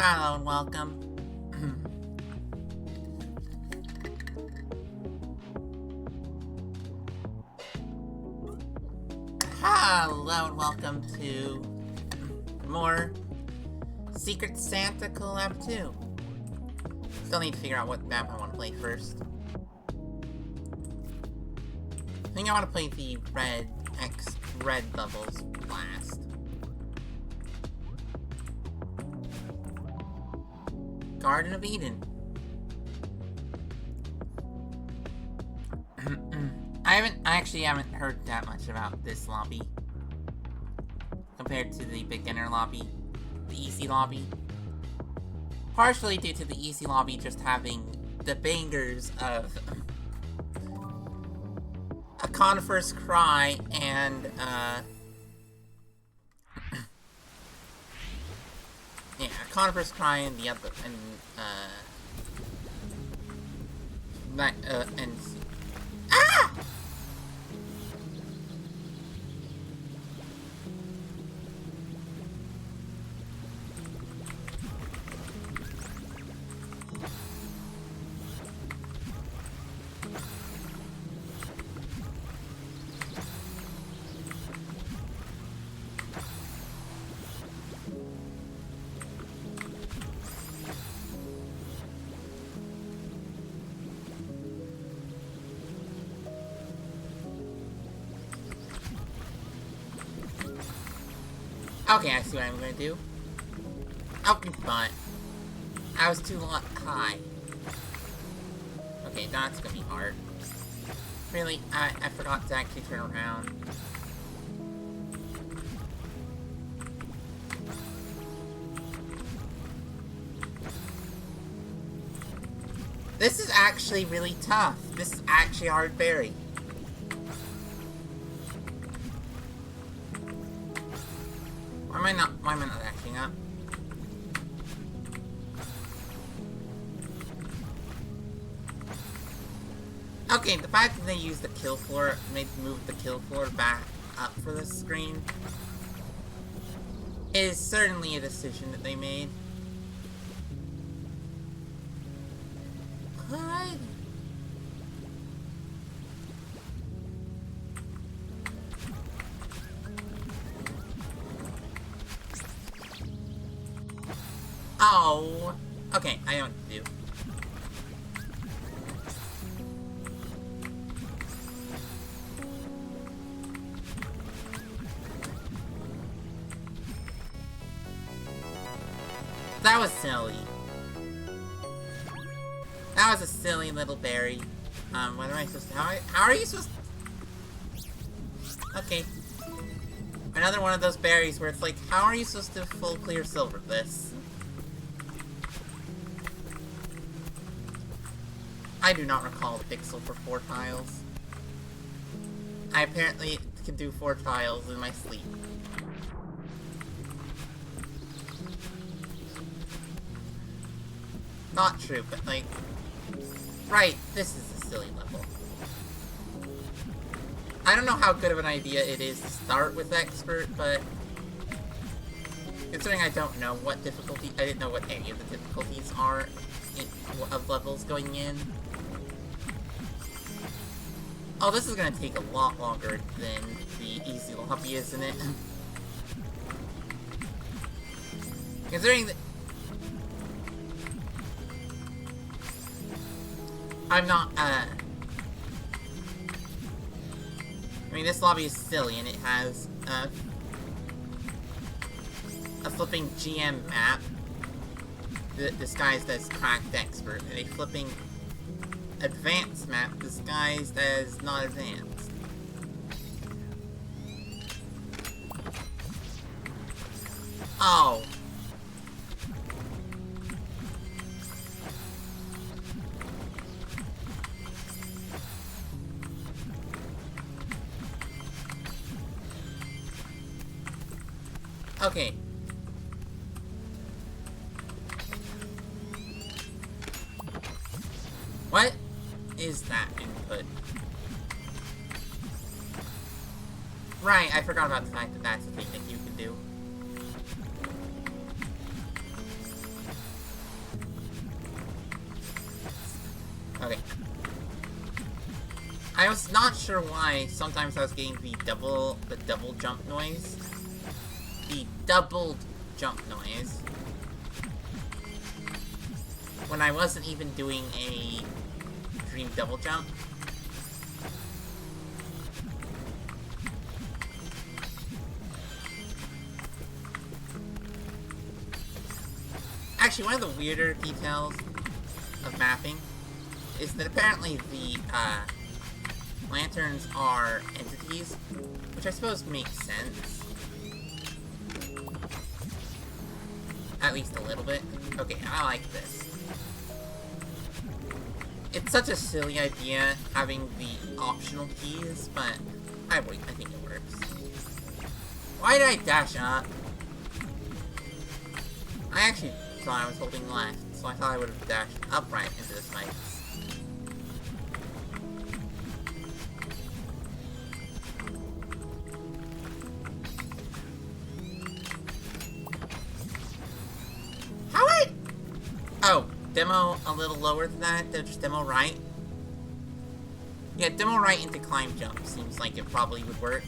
Hello and welcome. Hello and welcome to more Secret Santa Collab 2. Still need to figure out what map I want to play first. I think I want to play the red levels last. Garden of Eden. I actually haven't heard that much about this lobby compared to the beginner lobby, the easy lobby. Partially due to the easy lobby just having the bangers of A Conifer's Cry and yeah, A Conifer's Cry and the other and ah! Okay, I see what I'm gonna do. Oh, but I was too high. Okay, that's gonna be hard. Really, I forgot to actually turn around. This is actually really tough. This is actually a hard berry. Why am I not acting up? Okay, the fact that they used the kill floor, moved the kill floor back up for the screen is certainly a decision that they made. Good. Oh, okay, I know what to do. That was silly. That was a silly little berry. What am I supposed to, how are you supposed to... Okay. Another one of those berries where it's like, how are you supposed to full clear silver this? I do not recall the pixel for 4 tiles. I apparently can do 4 tiles in my sleep. Not true, but like... Right, this is a silly level. I don't know how good of an idea it is to start with Expert, but... Considering I don't know what difficulty... I didn't know what any of the difficulties are of levels going in. Oh, this is gonna take a lot longer than the easy lobby, isn't it? Considering that... I'm not, I mean, this lobby is silly, and it has, a flipping GM map disguised as Cracked Expert, and a flipping advanced map disguised as not advanced. Oh. Okay. What is that input? Right, I forgot about the fact that that's a thing that you can do. I was not sure why sometimes I was getting the double jump noise. The doubled jump noise. When I wasn't even doing a dream double jump. Actually, one of the weirder details of mapping is that apparently the lanterns are entities, which I suppose makes sense. At least a little bit. Okay, I like this. It's such a silly idea having the optional keys, but I think it works. Why did I dash up? I actually thought I was holding left, so I thought I would have dashed upright into the spikes. Oh, demo a little lower than that? Just demo right? Yeah, demo right into climb jump. Seems like it probably would work.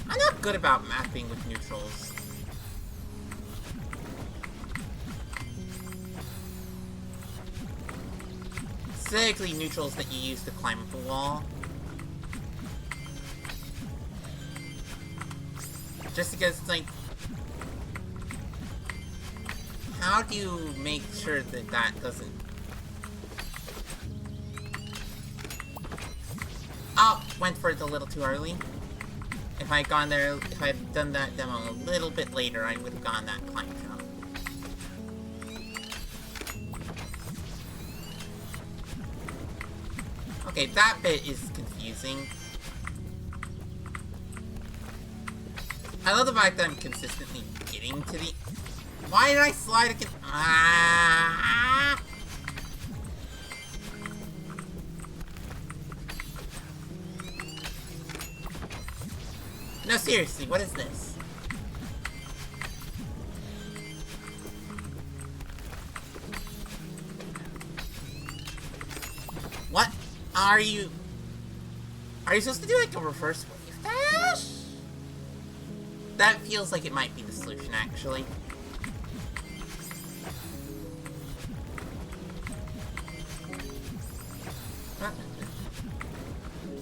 I'm not good about mapping with neutrals. Specifically neutrals that you use to climb up a wall. Just because it's like, how do you make sure that that doesn't... Oh, went for it a little too early. If I had gone there, if I had done that demo a little bit later, I would have gone that climb jump. Okay, that bit is confusing. I love the fact that I'm consistently getting to the... Why did I slide again? Ah! No, seriously, what is this? What are you... Are you supposed to do like a reverse wave dash? That feels like it might be the solution, actually.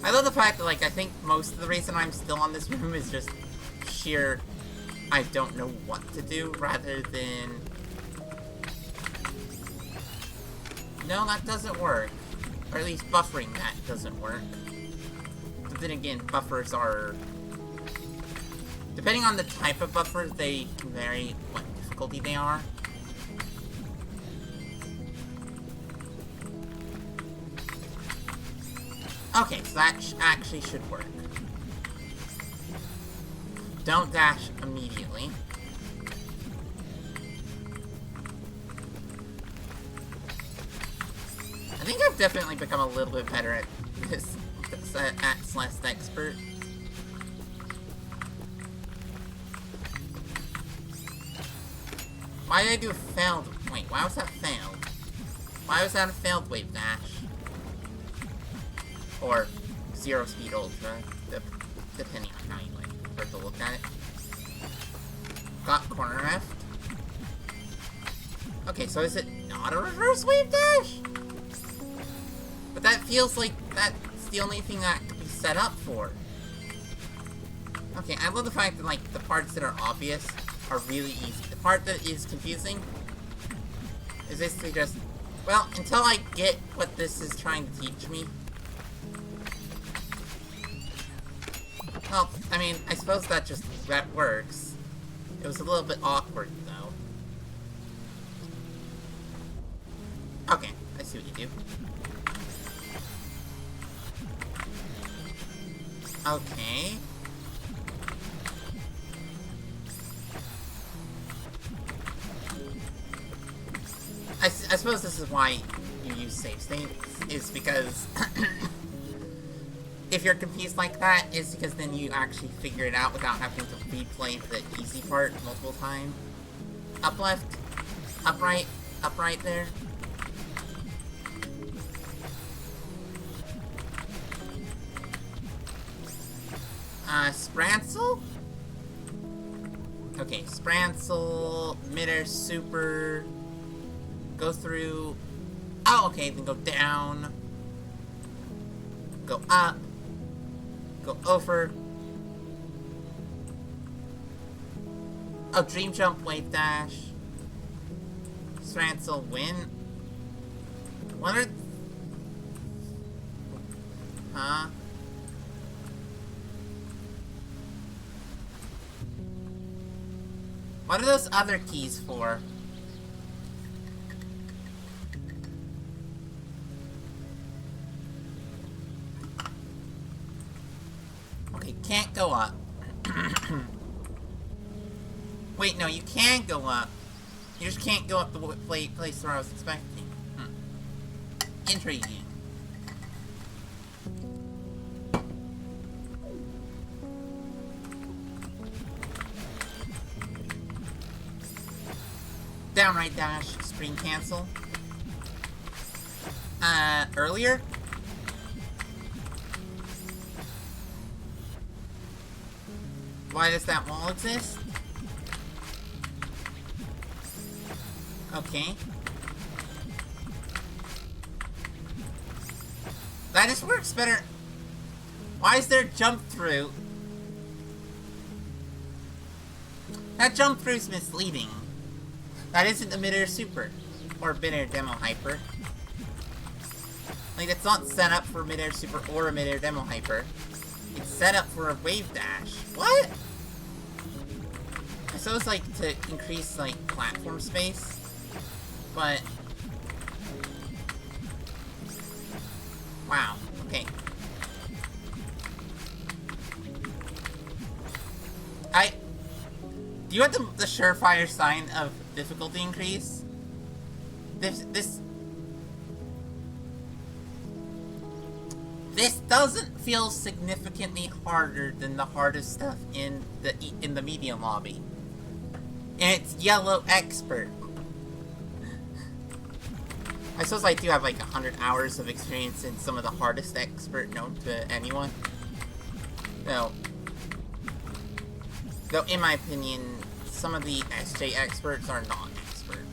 I love the fact that, like, I think most of the reason I'm still on this room is just sheer I don't know what to do, rather than... No, that doesn't work. Or at least buffering that doesn't work. But then again, buffers are... Depending on the type of buffers, they can vary what difficulty they are. Okay, so that actually should work. Don't dash immediately. I think I've definitely become a little bit better at this, at Celeste Expert. Why did I do a failed... Wait, why was that failed? Why was that a failed wave dash? Or zero speed ultra, depending on how you like prefer to look at it. Got corner left. Okay, so is it not a reverse wave dash? But that feels like that's the only thing that could be set up for. Okay, I love the fact that, like, the parts that are obvious are really easy. The part that is confusing is basically just, well, until I get what this is trying to teach me. Well, I mean, I suppose that works. It was a little bit awkward, though. Okay, I see what you do. Okay. I suppose this is why you use save states, is because if you're confused like that, is because then you actually figure it out without having to replay the easy part multiple times. Up left, up right, upright there. Sprancel? Okay, Sprancel, midair super, go through, oh, okay, then go down, go up, go over, oh, dream jump, wave dash, Sprancel, win, what are, huh? What are those other keys for? Okay, can't go up. Wait, no, you can go up. You just can't go up the place where I was expecting. Intriguing. Downright dash, screen cancel. Earlier? Why does that wall exist? Okay. That just works better. Why is there a jump through? That jump through's misleading. That isn't a midair super. Or midair demo hyper. Like, it's not set up for midair super or a midair demo hyper. It's set up for a wave dash. What? I suppose, like, to increase, like, platform space. But... wow. Okay. Do you want the surefire sign of difficulty increase? This doesn't feel significantly harder than the hardest stuff in the medium lobby. And it's yellow expert. I suppose I do have like 100 hours of experience in some of the hardest expert known to anyone. Though in my opinion, some of the SJ experts are non-expert.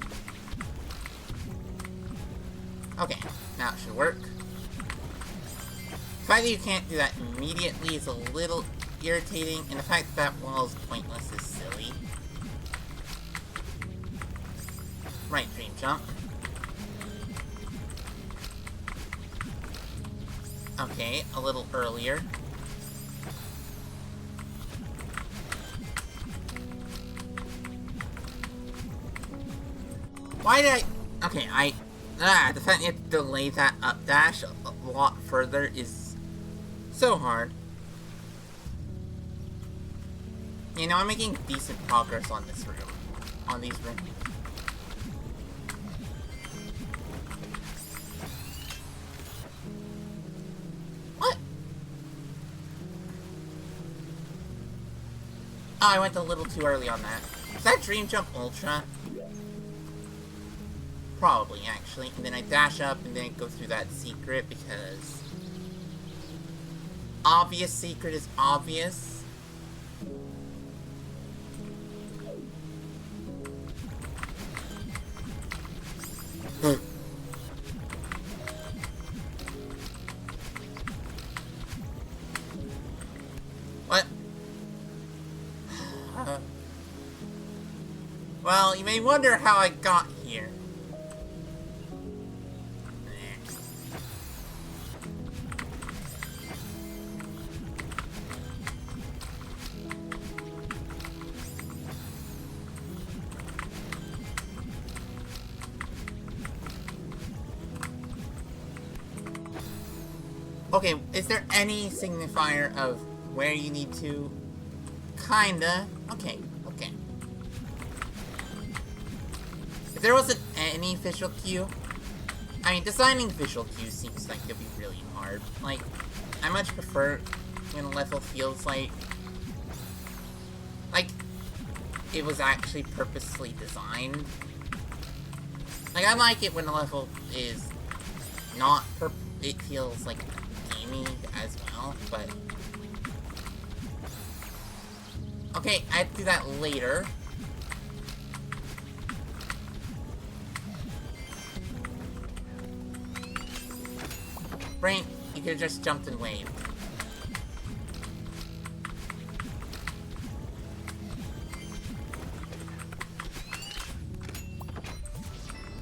Okay, now it should work. The fact that you can't do that immediately is a little irritating, and the fact that wall is pointless is silly. Right, dream jump. Okay, a little earlier. Why did I... okay, the fact that you have to delay that up dash a lot further is so hard. You know, I'm making decent progress on this room. On these rooms. What? Oh, I went a little too early on that. Is that Dream Jump Ultra? Probably, actually. And then I dash up and then go through that secret because... obvious secret is obvious. What? Well, you may wonder how I got here. Okay, is there any signifier of where you need to? Kinda. Okay, okay. If there wasn't any visual cue... I mean, designing visual cues seems like it'd be really hard. Like, I much prefer when a level feels like it was actually purposely designed. Like, I like it when a level is not it feels like gamey as well, but... Okay, I have to do that later. Brain, you could've just jumped and waved.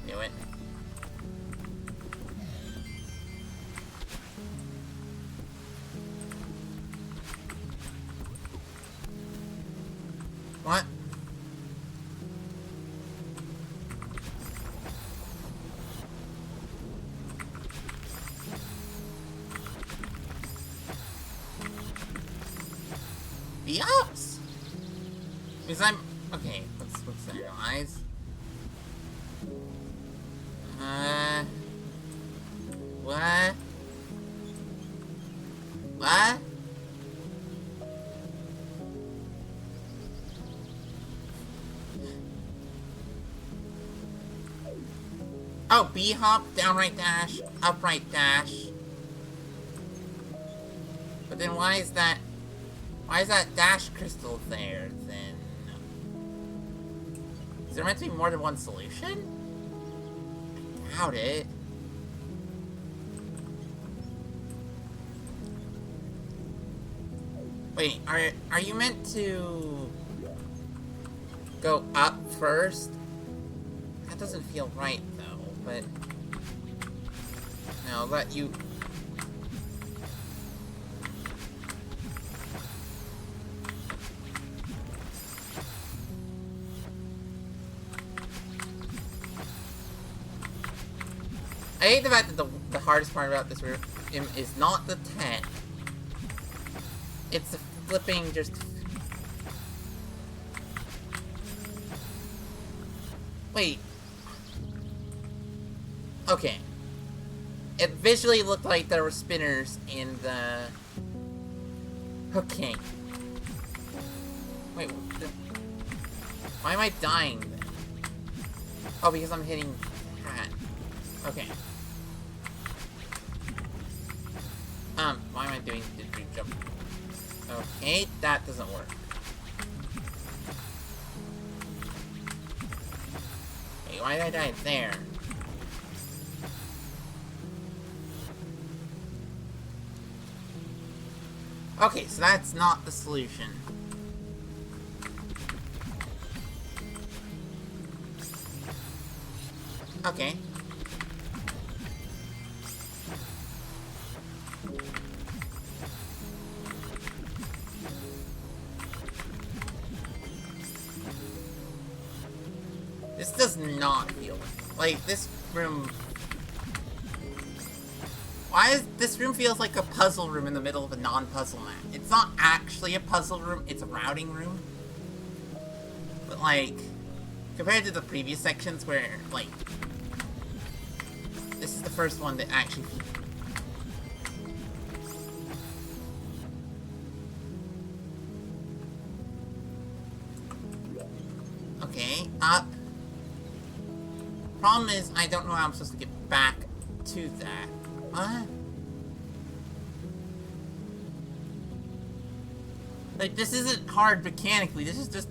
Do it. What? The ups? Because I'm... Okay, let's analyze. What? What? Oh, B-hop, downright dash, upright dash. But then why is that dash crystal there, then? Is there meant to be more than one solution? I doubt it. Wait, are you meant to go up first? That doesn't feel right, though, but... No, let you... I hate the fact that the hardest part about this room is not the tech. It's the flipping just... Wait. Okay. It visually looked like there were spinners in the... Okay. Wait, why am I dying then? Oh, because I'm hitting that. Okay. Why am I doing the dream jump? Okay, that doesn't work. Hey, why did I die there? Okay, so that's not the solution. Okay. This does not feel like this room. Why is this room feels like a puzzle room in the middle of a non-puzzle map? It's not actually a puzzle room, it's a routing room. But like, compared to the previous sections where, like, this is the first one that actually... Okay, up. Problem is, I don't know how I'm supposed to get back to that. What? Like, this isn't hard mechanically, this is just...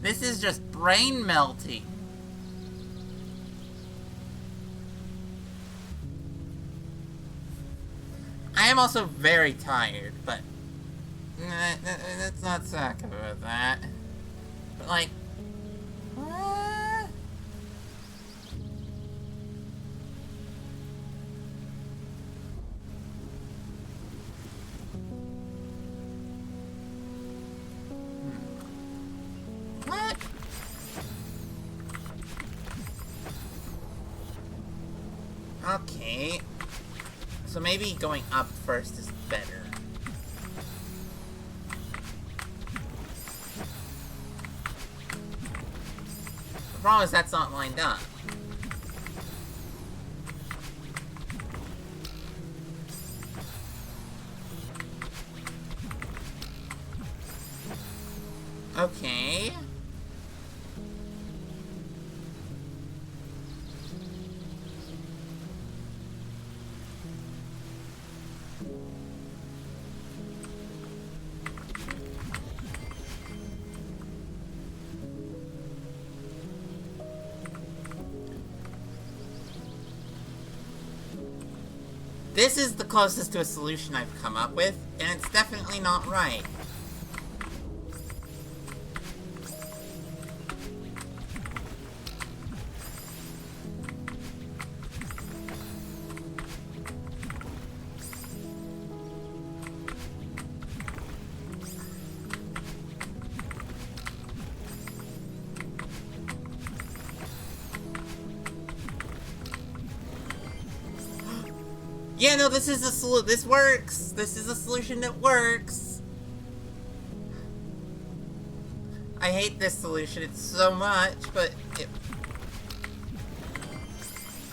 This is just brain melting. I am also very tired, but... Let's not talk about that. But like... What? What? Okay. So maybe going up first is better. The problem is that's not lined up. Okay. This is the closest to a solution I've come up with, and it's definitely not right. Yeah, no, this is a solution. This works. This is a solution that works. I hate this solution. It's so much, but it...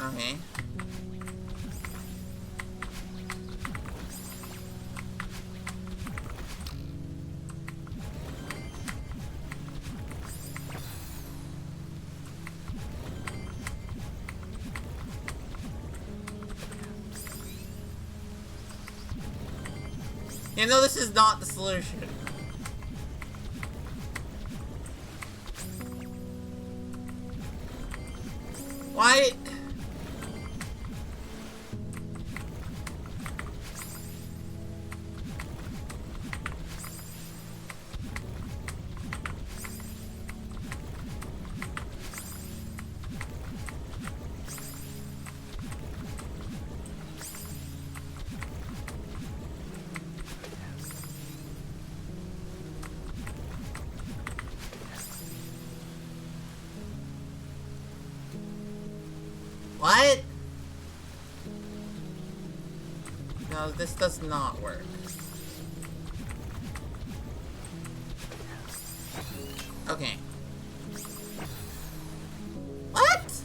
Okay. Yeah, no, this is not the solution. Why? What? No, this does not work. Okay. What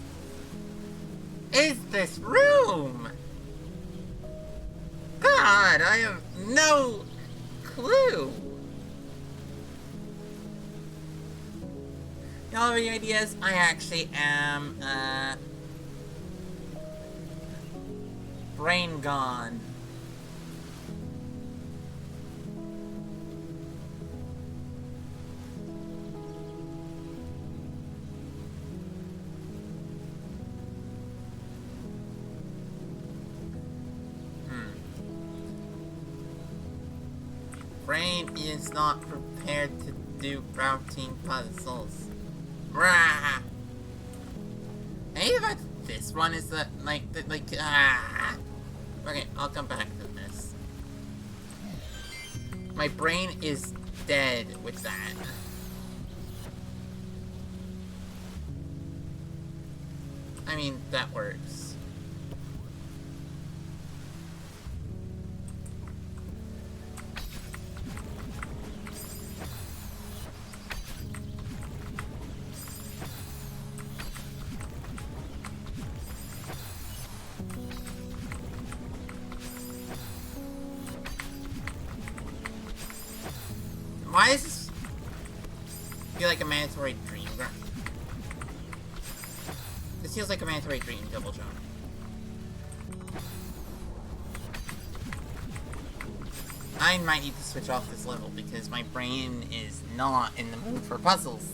is this room? God, I have no clue. Y'all have any ideas? I actually am, brain gone. Brain is not prepared to do routing puzzles. Rah! Maybe about this one is the Okay, I'll come back to this. My brain is dead with that. I mean, that works. Why does this feel like a mandatory dream? This feels like a mandatory dream double jump. I might need to switch off this level because my brain is not in the mood for puzzles.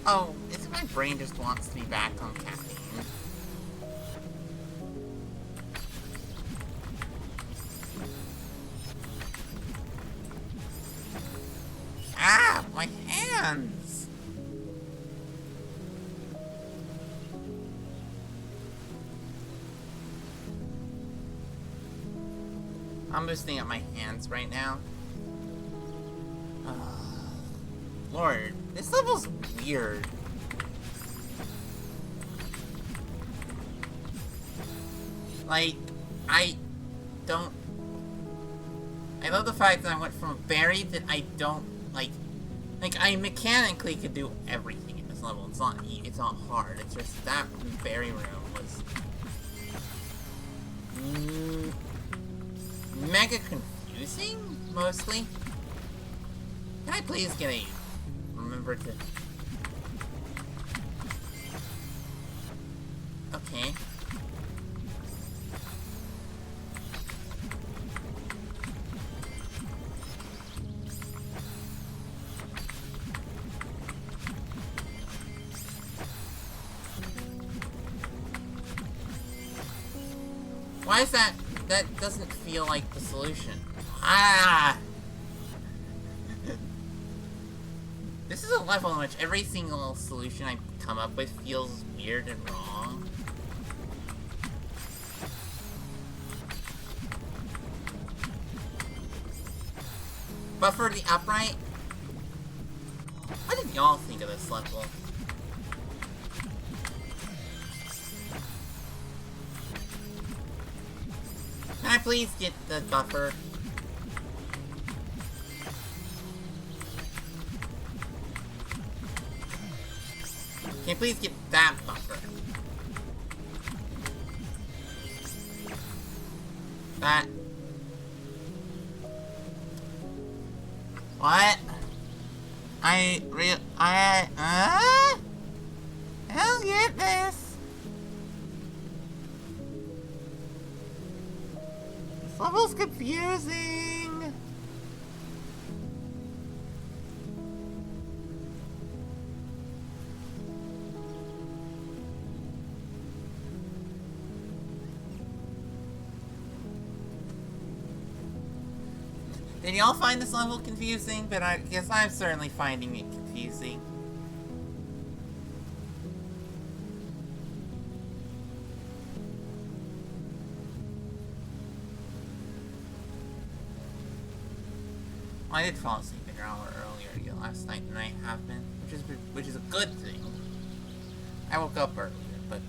Oh, is it my brain just wants to be back on caffeine? Ah, my hands! I'm loosening up my hands right now. Lord, this level's weird. Like, I don't... I love the fact that I went from a berry that I don't, like, I mechanically could do everything in this level. It's not hard. It's just that berry room was... mega confusing, mostly. Can I please get a... remember to... Okay. Why is that? That doesn't feel like the solution. Ah! This is a level in which every single solution I come up with feels weird and wrong. But for the upright, what did y'all think of this level? Can I please get the buffer? Can you please get that buffer? That. What? I don't get this. This level's confusing. Did y'all find this level confusing? But I guess I'm certainly finding it confusing. I did fall asleep an hour earlier last night than I have been, which is a good thing. I woke up earlier, but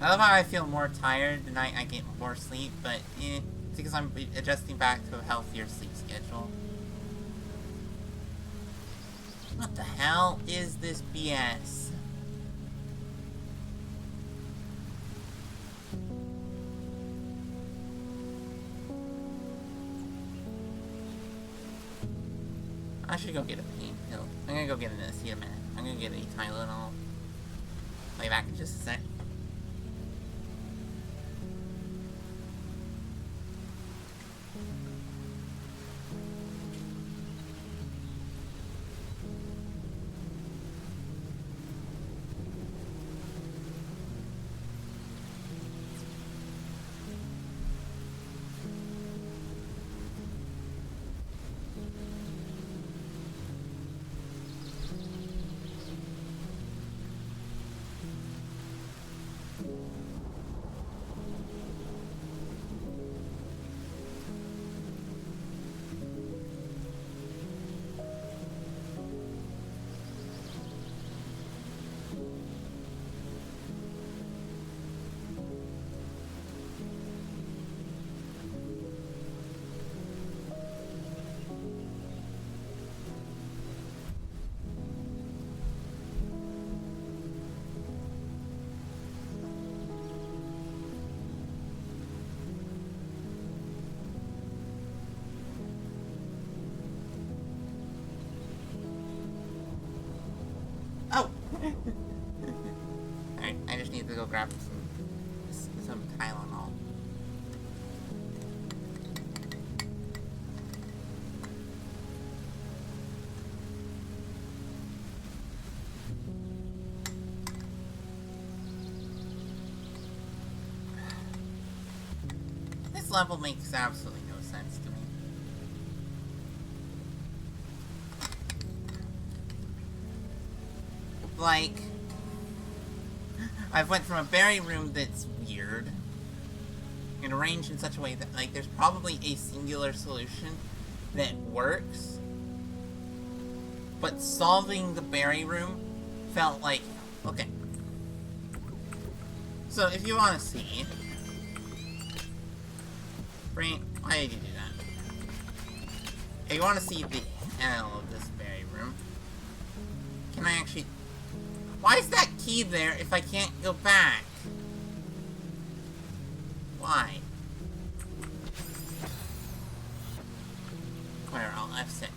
I love how I feel more tired the night I get more sleep, but it's because I'm adjusting back to a healthier sleep schedule. What the hell is this BS? I should go get a pain pill. I'm gonna go get an acetaminophen. I'm gonna get a Tylenol. I'll be back in just a sec. Oh! Alright, I just need to go grab some Tylenol. This level makes absolutely no sense to me. Like, I've went from a berry room that's weird and arranged in such a way that, like, there's probably a singular solution that works, but solving the berry room felt like, okay, So, if you want to see... Brain, why did you do that? If you want to see the hell of this berry room, can I actually... Why is that key there if I can't go back? Why? Acquire all F6.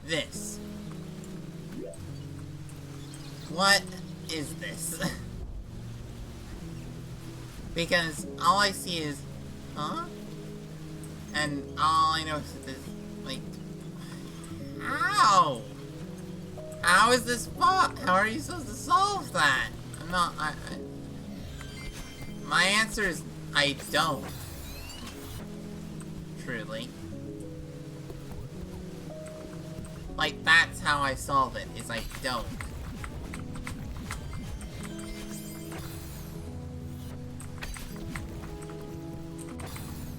This. What is this? Because all I see is, huh? And all I know is this, like, how? How is this how are you supposed to solve that? I'm not, my answer is, I don't. Truly. Like, that's how I solve it, is I don't.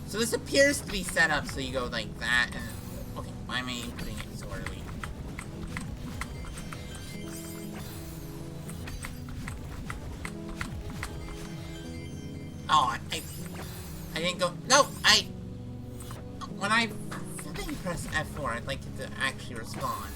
So this appears to be set up so you go like that, and... Okay, why am I putting it so early? Oh, I didn't go... No, when I press F4, I'd like it to actually respond.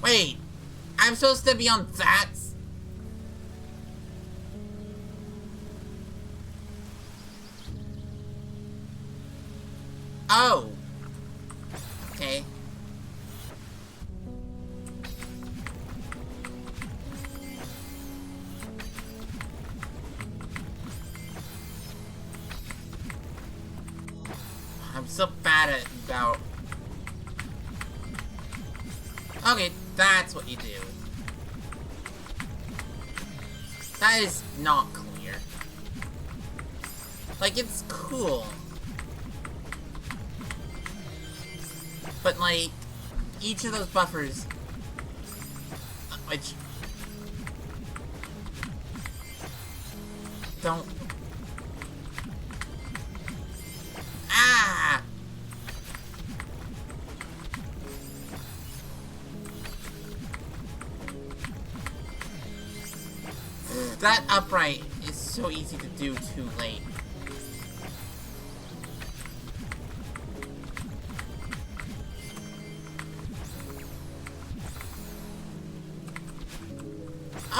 Wait, I'm supposed to be on that? Oh. Okay. I'm so bad at about... Okay, that's what you do. That is not clear. Like, it's cool. But, like, each of those buffers... Which... Don't... Ah! That upright is so easy to do too late.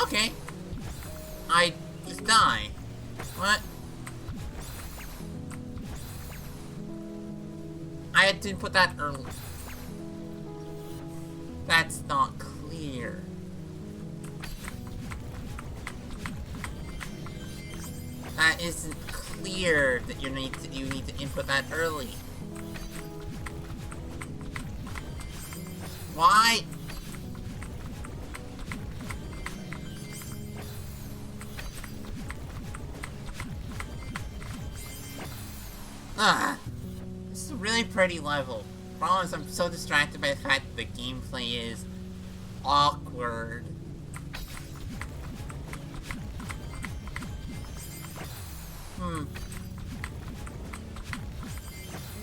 Okay. I just die. What? I didn't put that early. That's not clear. That isn't clear that you need to input that early. Why? Ah, this is a really pretty level. Problem is, I'm so distracted by the fact that the gameplay is awkward.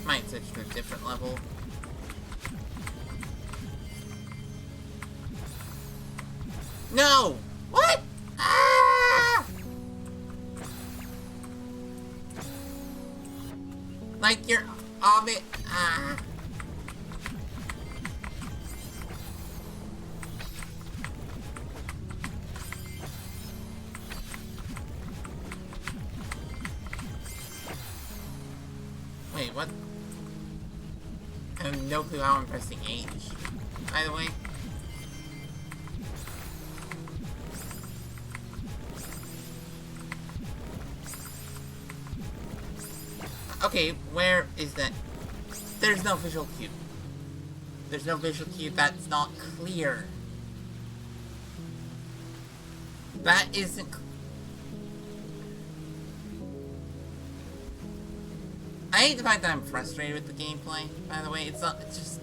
Might switch to a different level. No! What? Ah! Like you're of it. Ah. Wait, what? I have no clue how I'm pressing H, by the way. Okay, where is that? There's no visual cue. There's no visual cue, that's not clear. That isn't... I hate the fact that I'm frustrated with the gameplay, by the way. It's not, it's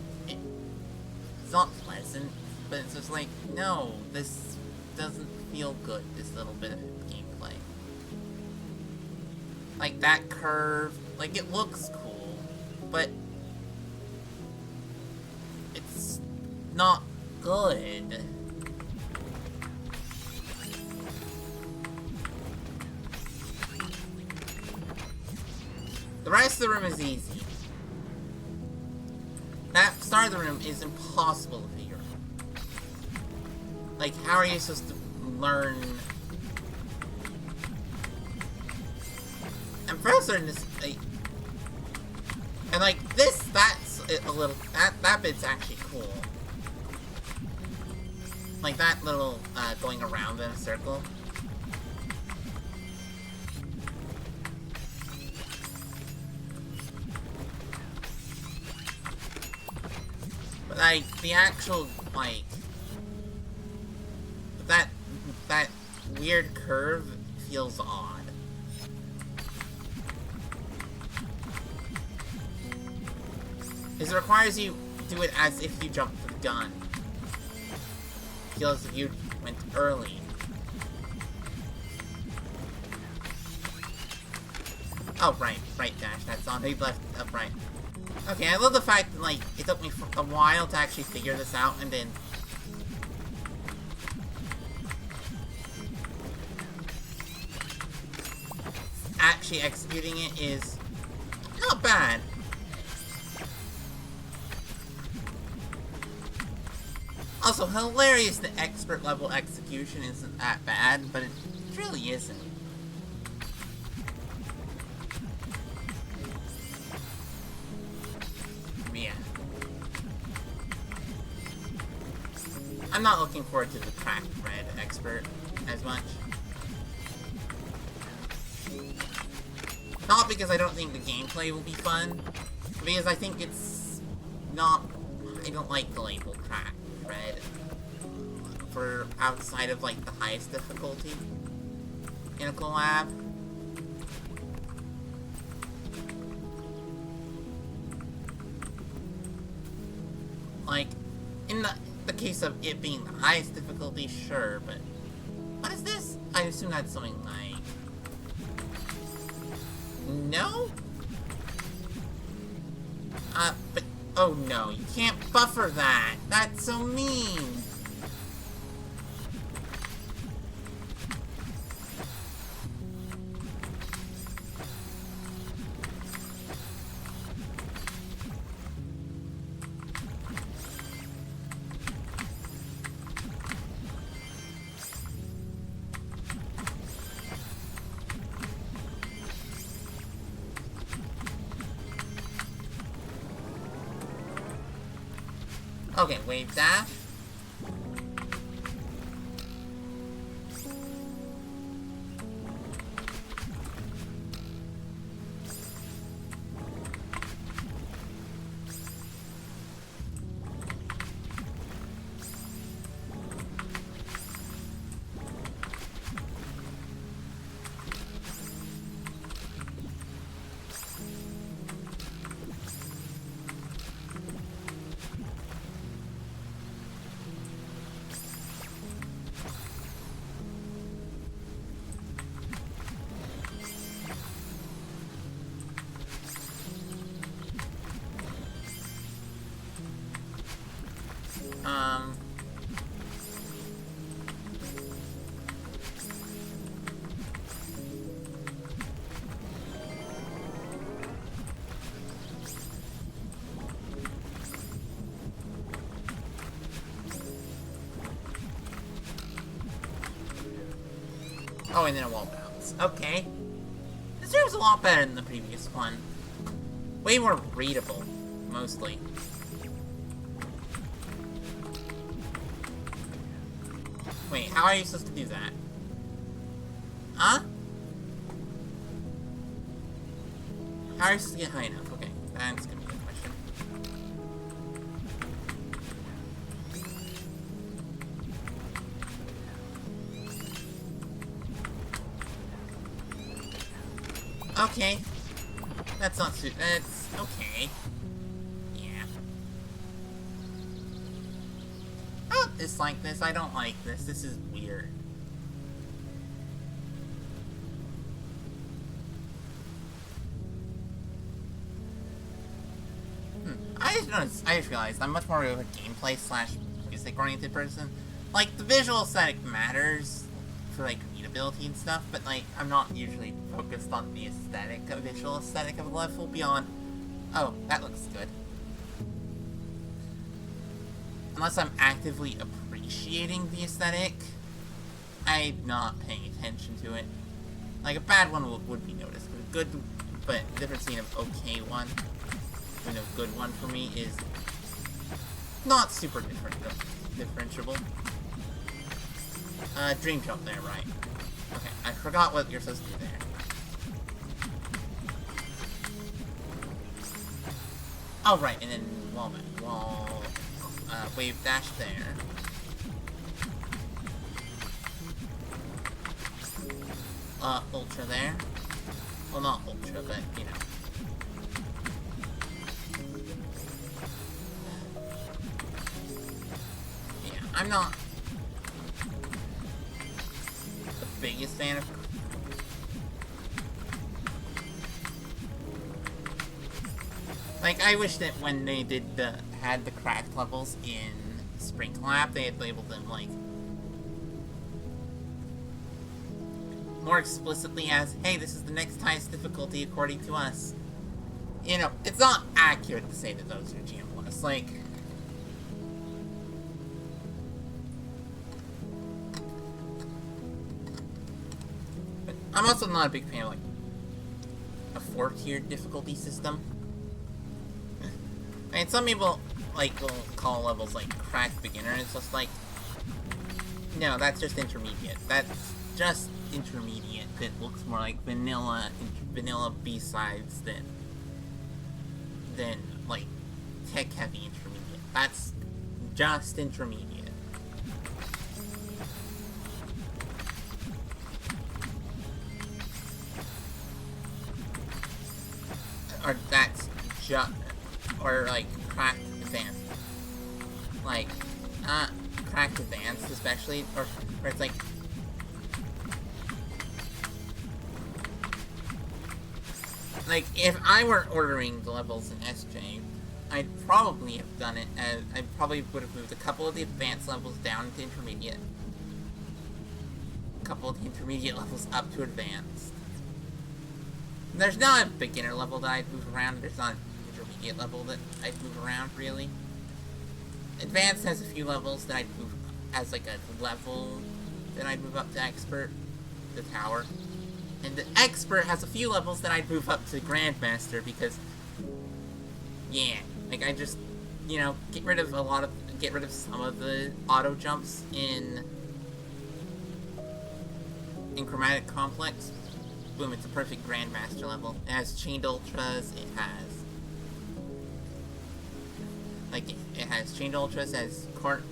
not pleasant, but it's just like, no, this doesn't feel good, this little bit of gameplay. Like, that curve, like, it looks cool, but it's not good. The rest of the room is easy. That start of the room is impossible to figure out. Like, how are you supposed to learn? I'm first learning this, like, and like this, that's a little, that bit's actually cool. Like that little, going around in a circle. But like, the actual, like, that weird curve feels odd. Because it requires you to do it as if you jumped the gun. Feels as if you went early. Oh, right, dash, that's on. He left up right. Okay, I love the fact that, like, it took me a while to actually figure this out, and then actually executing it is not bad. Also, hilarious the expert level execution isn't that bad, but it really isn't. Yeah. I'm not looking forward to the cracked red expert as much. Not because I don't think the gameplay will be fun, but because I think it's not... I don't like the label cracked red for outside of, like, the highest difficulty in a collab. Like, in the case of it being the highest difficulty, sure, but what is this? I assume that's something like... No? But... Oh no, you can't buffer that! That's so mean! Okay, wave dash. Oh, and then a wall bounce. Okay. This room's a lot better than the previous one. Way more readable, mostly. Wait, how are you supposed to do that? Huh? How are you supposed to get high enough? Okay, that's gonna be the question. Okay. That's not too... That's... okay. Yeah. Oh, dislike this. I don't like this. This is weird. I just realized I'm much more of a gameplay / music-oriented person. Like, the visual aesthetic matters for, like, readability and stuff, but, like, I'm not usually focused on the visual aesthetic of a level beyond, oh, that looks good. Unless I'm actively appreciating the aesthetic, I'm not paying attention to it. Like, a bad one would be noticed, but the difference between an okay one and a good one for me is not super differentiable. Dream jump there, right. Okay, I forgot what you're supposed to do there. Oh, right, and then wave dash there. Ultra there. Well, not ultra, but, you know. Yeah, I'm not the biggest fan of... Like, I wish that when they had the cracked levels in Spring Collab, they had labeled them, like, more explicitly as, hey, this is the next highest difficulty according to us. You know, it's not accurate to say that those are GM-less. Like, but I'm also not a big fan of, like, a 4-tiered difficulty system. I mean, some people, like, will call levels, like, cracked beginner, and it's just like, no, that's just intermediate. That's just intermediate that looks more like vanilla B-sides than like tech-heavy intermediate. That's just intermediate. Or that's just, or like cracked advanced. Like, cracked advanced especially, or where it's like, if I were ordering the levels in SJ, I'd probably have done it as, I probably would have moved a couple of the advanced levels down to intermediate. A couple of the intermediate levels up to advanced. There's not a beginner level that I'd move around, there's not an intermediate level that I'd move around, really. Advanced has a few levels that I'd move as, like, a level that I'd move up to expert, the tower. And the expert has a few levels that I'd move up to Grandmaster because, yeah, like I just, you know, get rid of some of the auto jumps in Chromatic Complex. Boom, it's a perfect Grandmaster level. It has chained ultras. It has chained ultras. It has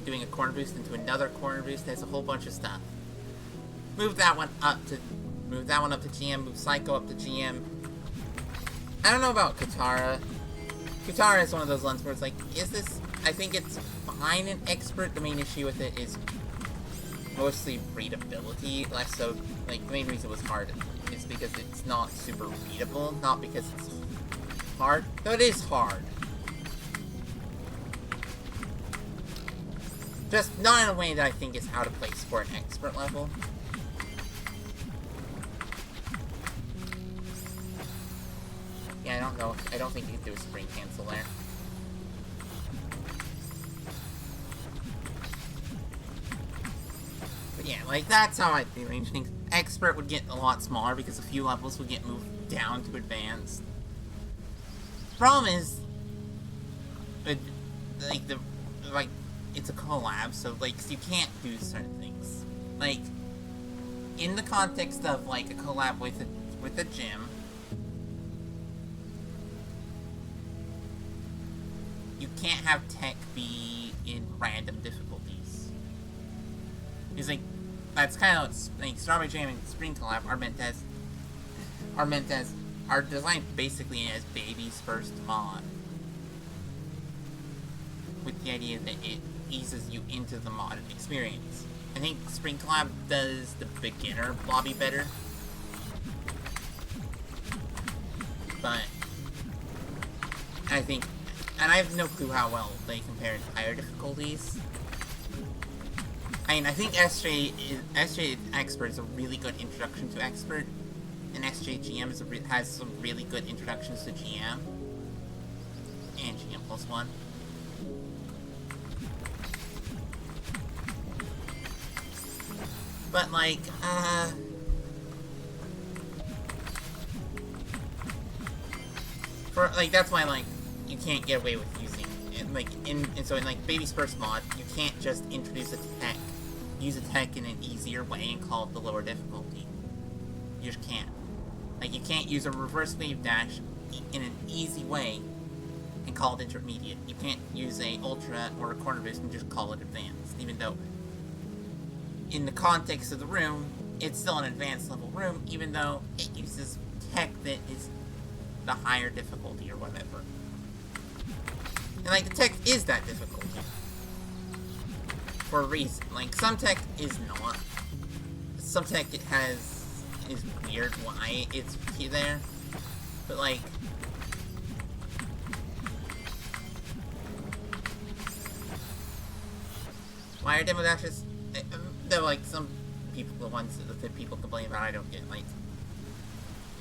doing a corner boost into another corner boost. It has a whole bunch of stuff. Move that one up to GM, move Psycho up to GM. I don't know about Katara. Katara is one of those ones where it's like, I think it's fine in Expert. The main issue with it is mostly readability, less so, like, the main reason it was hard is because it's not super readable, not because it's hard, though it is hard. Just not in a way that I think is how to play sport at Expert level. Yeah, I don't know. I don't think you can do a spring cancel there. But yeah, like, that's how I'd arrange things. Expert would get a lot smaller because a few levels would get moved down to advanced. Problem is, it's a collab, so, like, you can't do certain things. Like, in the context of, like, a collab with a gym, you can't have tech be in random difficulties. It's like, that's kind of what, like, Strawberry Jam and Spring Collab are designed basically as baby's first mod. With the idea that it eases you into the modded experience. I think Spring Collab does the beginner lobby better. But I think, and I have no clue how well they compare to higher difficulties. I mean, I think SJ Expert is a really good introduction to Expert, and SJ GM has some really good introductions to GM, and GM plus 1. But, like, that's why, like, you can't get away with using it. Like, so in, like, Baby's first mod, you can't just introduce a tech, use a tech in an easier way and call it the lower difficulty. You just can't. Like, you can't use a reverse wave dash in an easy way and call it intermediate. You can't use a ultra or a corner boost and just call it advanced, even though in the context of the room, it's still an advanced level room, even though it uses tech that is the higher difficulty or whatever. And, like, the tech is that difficulty. For a reason. Like, some tech is not. Some tech is weird why it's there. But, like, why are demo dashes? They're like some people, the ones that people complain about, I don't get. Like,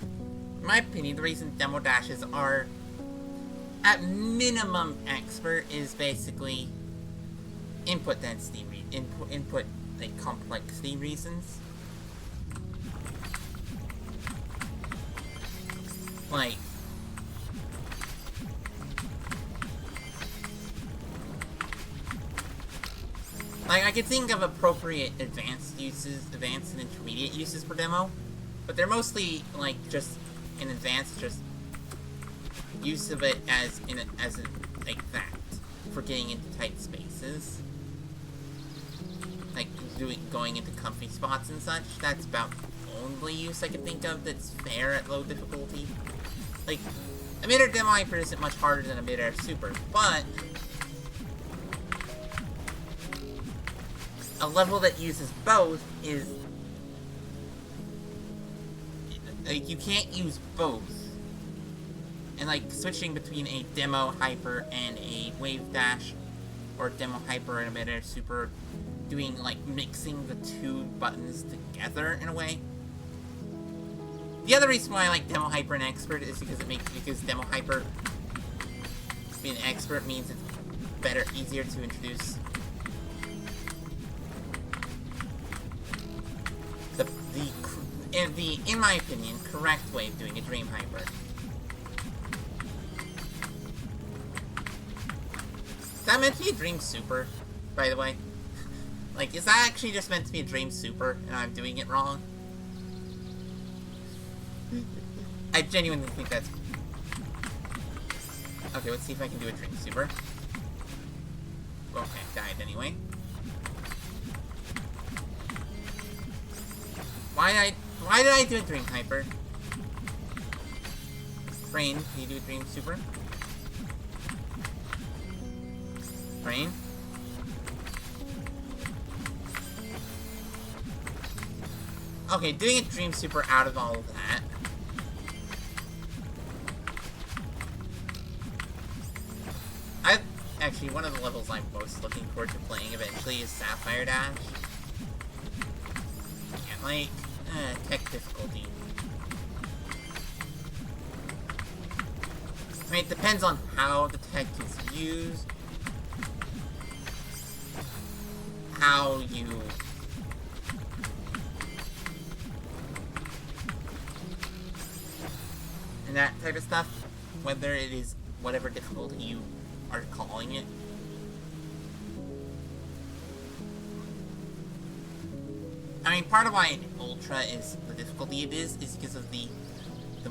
in my opinion, the reason demo dashes are at minimum expert is basically input density, input like complexity reasons. Like, I could think of appropriate advanced and intermediate uses for demo, but they're mostly, like, just in advanced, just use of it like that, for getting into tight spaces. Like, going into comfy spots and such. That's about the only use I can think of that's fair at low difficulty. Like, a mid-air demo hyper isn't much harder than a mid-air super, but a level that uses both is, like, you can't use both. And, like, switching between a demo hyper and a wave dash, or demo hyper and a mid-air super, doing, like, mixing the two buttons together in a way. The other reason why I like demo hyper and expert is because demo hyper being expert means it's better, easier to introduce the, in my opinion, correct way of doing a dream hyper. Is that meant to be a dream super, by the way? Like, is that actually just meant to be a dream super, and I'm doing it wrong? I genuinely think that's... Okay, let's see if I can do a dream super. Okay, died anyway. Why did I do a dream hyper? Brain, can you do a dream super? Brain? Okay, doing a dream super out of all of that. Actually, one of the levels I'm most looking forward to playing eventually is Sapphire Dash. And, like, tech difficulty. I mean, it depends on how the tech is used. How you... and that type of stuff. Whether it is whatever difficulty you are calling it. I mean, part of why Ultra is the difficulty it is because of the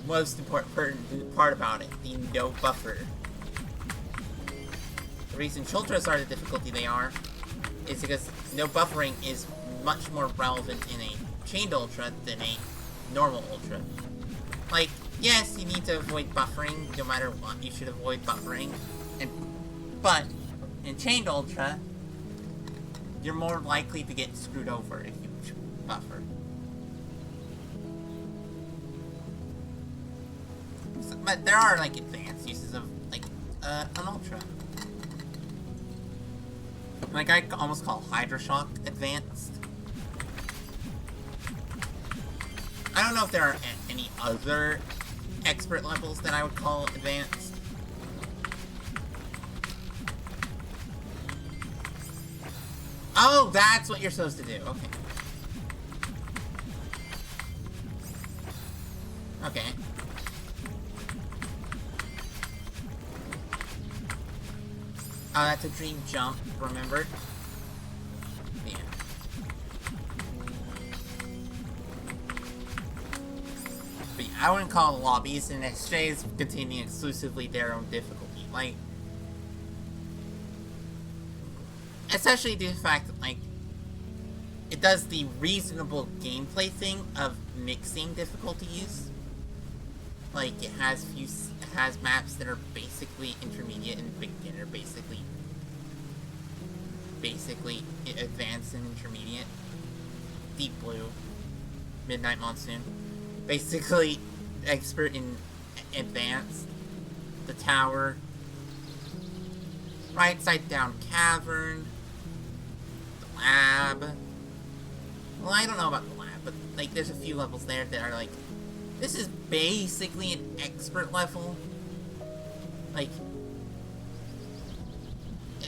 most important part about it, the no buffer. The reason Ultras are the difficulty they are is because no buffering is much more relevant in a chained Ultra than a normal Ultra. Like, yes, you need to avoid buffering, no matter what, you should avoid buffering. But in chained Ultra, you're more likely to get screwed over if you buffer. So, but there are, like, advanced uses of, like, an Ultra. Like, I almost call Hydra Shock advanced. I don't know if there are any other expert levels that I would call advanced. Oh, that's what you're supposed to do. Okay. Okay. Oh, that's a dream jump, remember? Yeah. But yeah, I wouldn't call the lobbies and SJs containing exclusively their own difficulty. Like, especially due to the fact that, like, it does the reasonable gameplay thing of mixing difficulties. Like, it has maps that are basically intermediate and beginner, basically advanced and intermediate. Deep Blue, Midnight Monsoon, basically expert in advanced. The Tower, Right Side Down Cavern, the Lab. Well, I don't know about the Lab, but, like, there's a few levels there that are, like, this is basically an expert level. Like,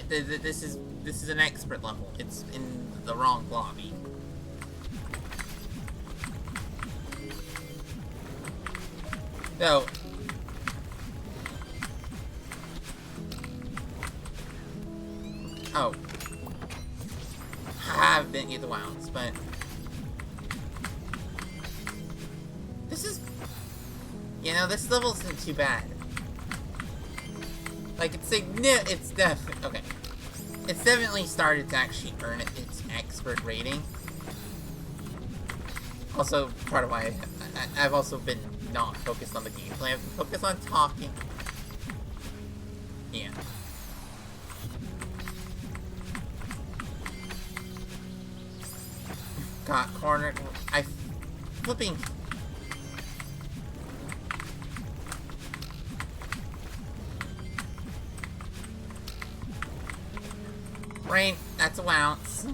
this is an expert level. It's in the wrong lobby. So, oh, I haven't get the wounds, but this is, you know, this level isn't too bad. Like, it's definitely, okay. It's definitely started to actually earn its expert rating. Also, part of why I've also been not focused on the gameplay. I've been focused on talking. Yeah. Got cornered. Flipping. Rain, that's a ounce.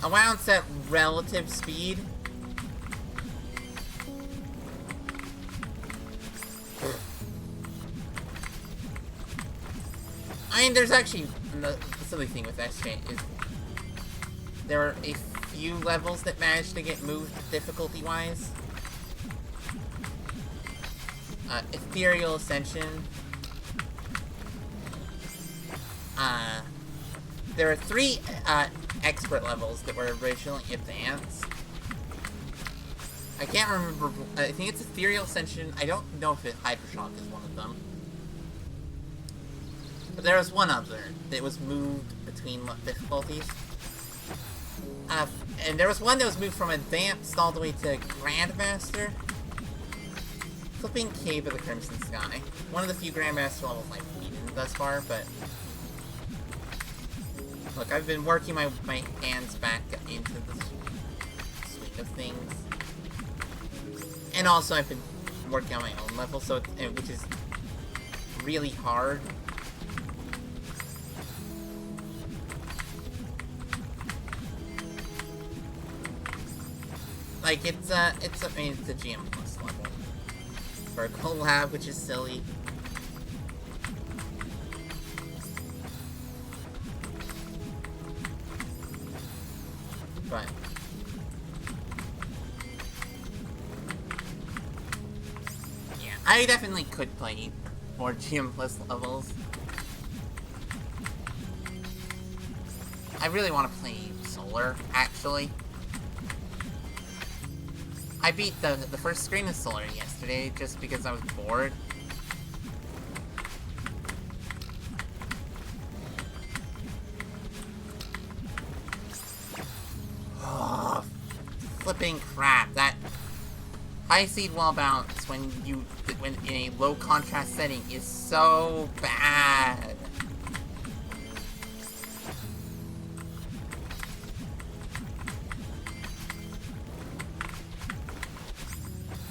A ounce at relative speed. I mean, there's actually, the silly thing with SJ is there are a few levels that managed to get moved difficulty-wise. Ethereal Ascension. There are 3 expert levels that were originally advanced. I can't remember. I think it's Ethereal Ascension. I don't know if Hydra Shock is one of them. But there was one other that was moved between difficulties. And there was one that was moved from Advanced all the way to Grandmaster. Flipping Cave of the Crimson Sky. One of the few Grandmaster levels I've beaten thus far, but look, I've been working my hands back into the swing of things. And also I've been working on my own level, so which is really hard. Like, it's a GM plus level. For a collab, which is silly. But yeah, I definitely could play more GM plus levels. I really want to play Solar, actually. I beat the first screen of Solar yesterday just because I was bored. Oh, flipping crap. That high seed wall bounce when in a low contrast setting is so bad.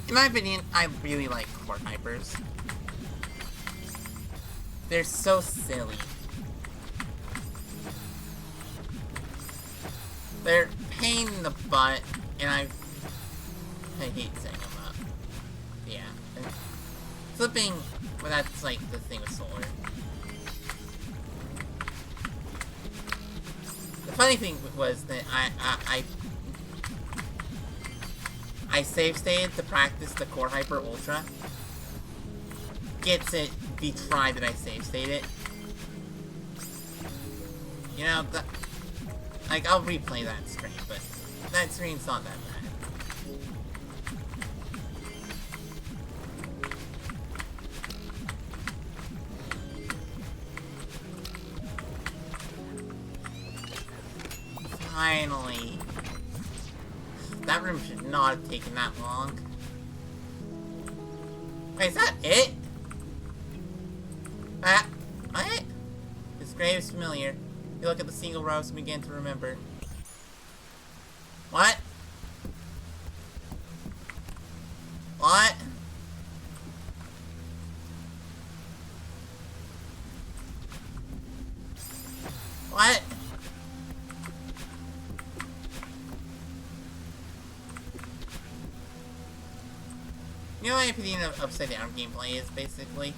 In my opinion, I really like core hypers. They're so silly. They're pain in the butt, and I hate setting them up. Yeah. And flipping, well, that's like the thing with solar. The funny thing was that I save stated to practice the Core Hyper Ultra. Gets it detried that I save stated. You know, like, I'll replay that screen, but that screen's not that bad. Finally. That room should not have taken that long. Wait, is that it? What? This grave is familiar. You look at the single rows and begin to remember. What? What? What? You know my opinion of upside down gameplay is, basically?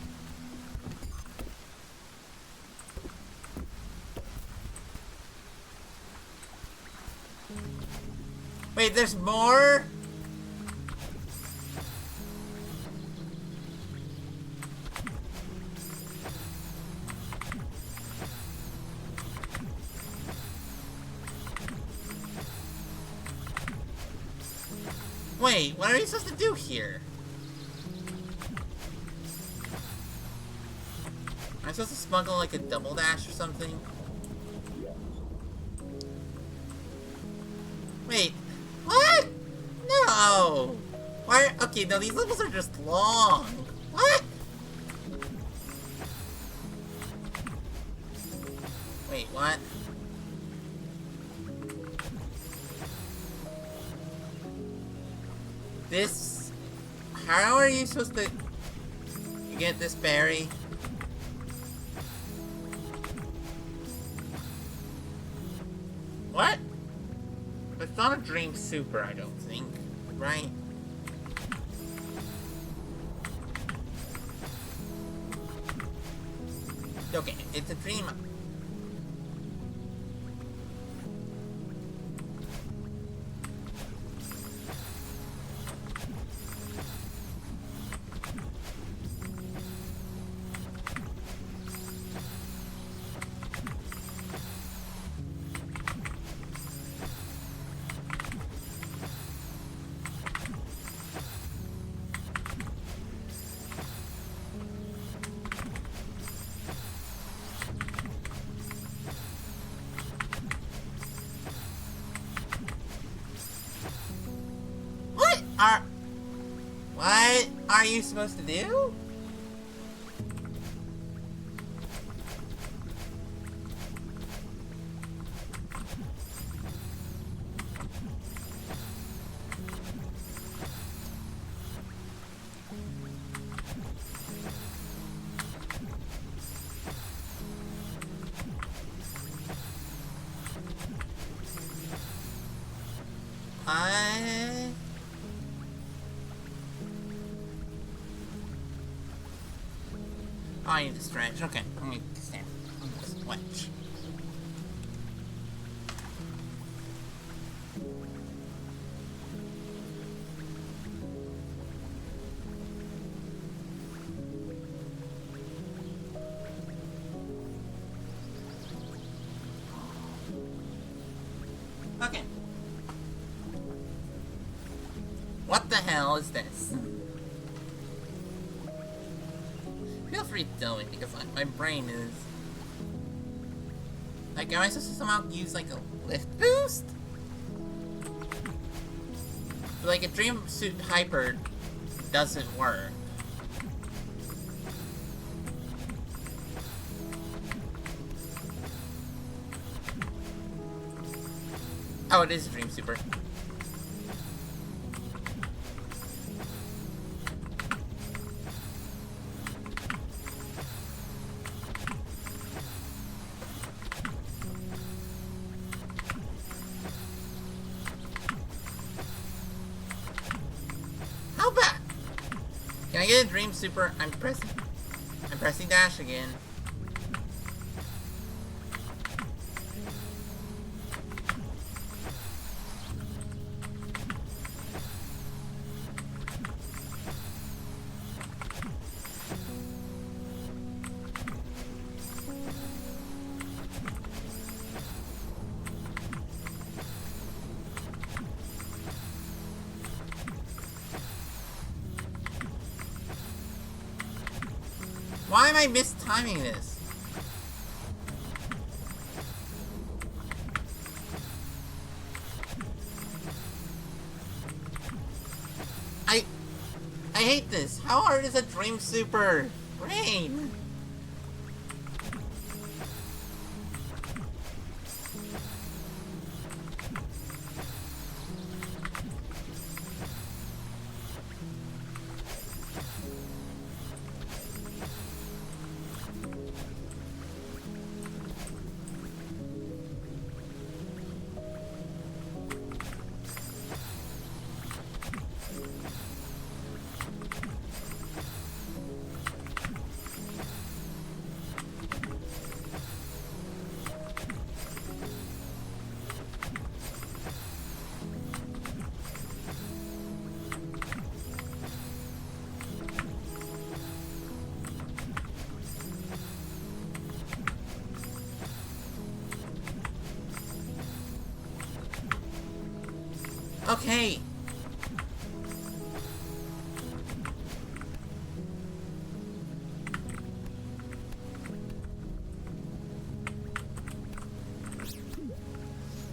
Wait, there's more? Wait, what are you supposed to do here? Am I supposed to smuggle like a double dash or something? Wait, what? No! Why? Okay, no, these levels are just long. What? Wait, what? This... How are you supposed to get this berry? What? It's not a dream super, I don't think. Right? Okay, it's a dream. What are you supposed to do? Oh, I need to stretch. Okay, let me stand. I'm gonna stretch. Okay. What the hell is this? Feel free to tell me, because my brain is... Like, am I supposed to somehow use, like, a lift boost? Like, a Dream Suit Hyper doesn't work. Oh, it is a Dream Super. How bad? Can I get a Dream Super? I'm pressing dash again. Why am I mistiming this? I hate this. How hard is a Dream Super? Rain. Okay.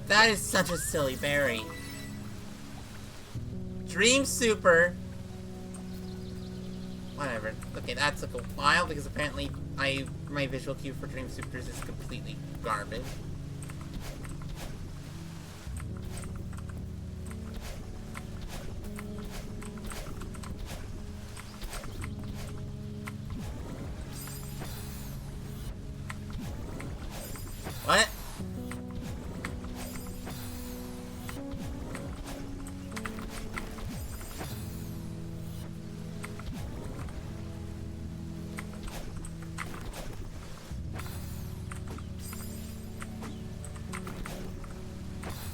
That is such a silly berry. Dream Super. Whatever. Okay, that took a while because apparently my visual cue for Dream Supers is completely garbage. What?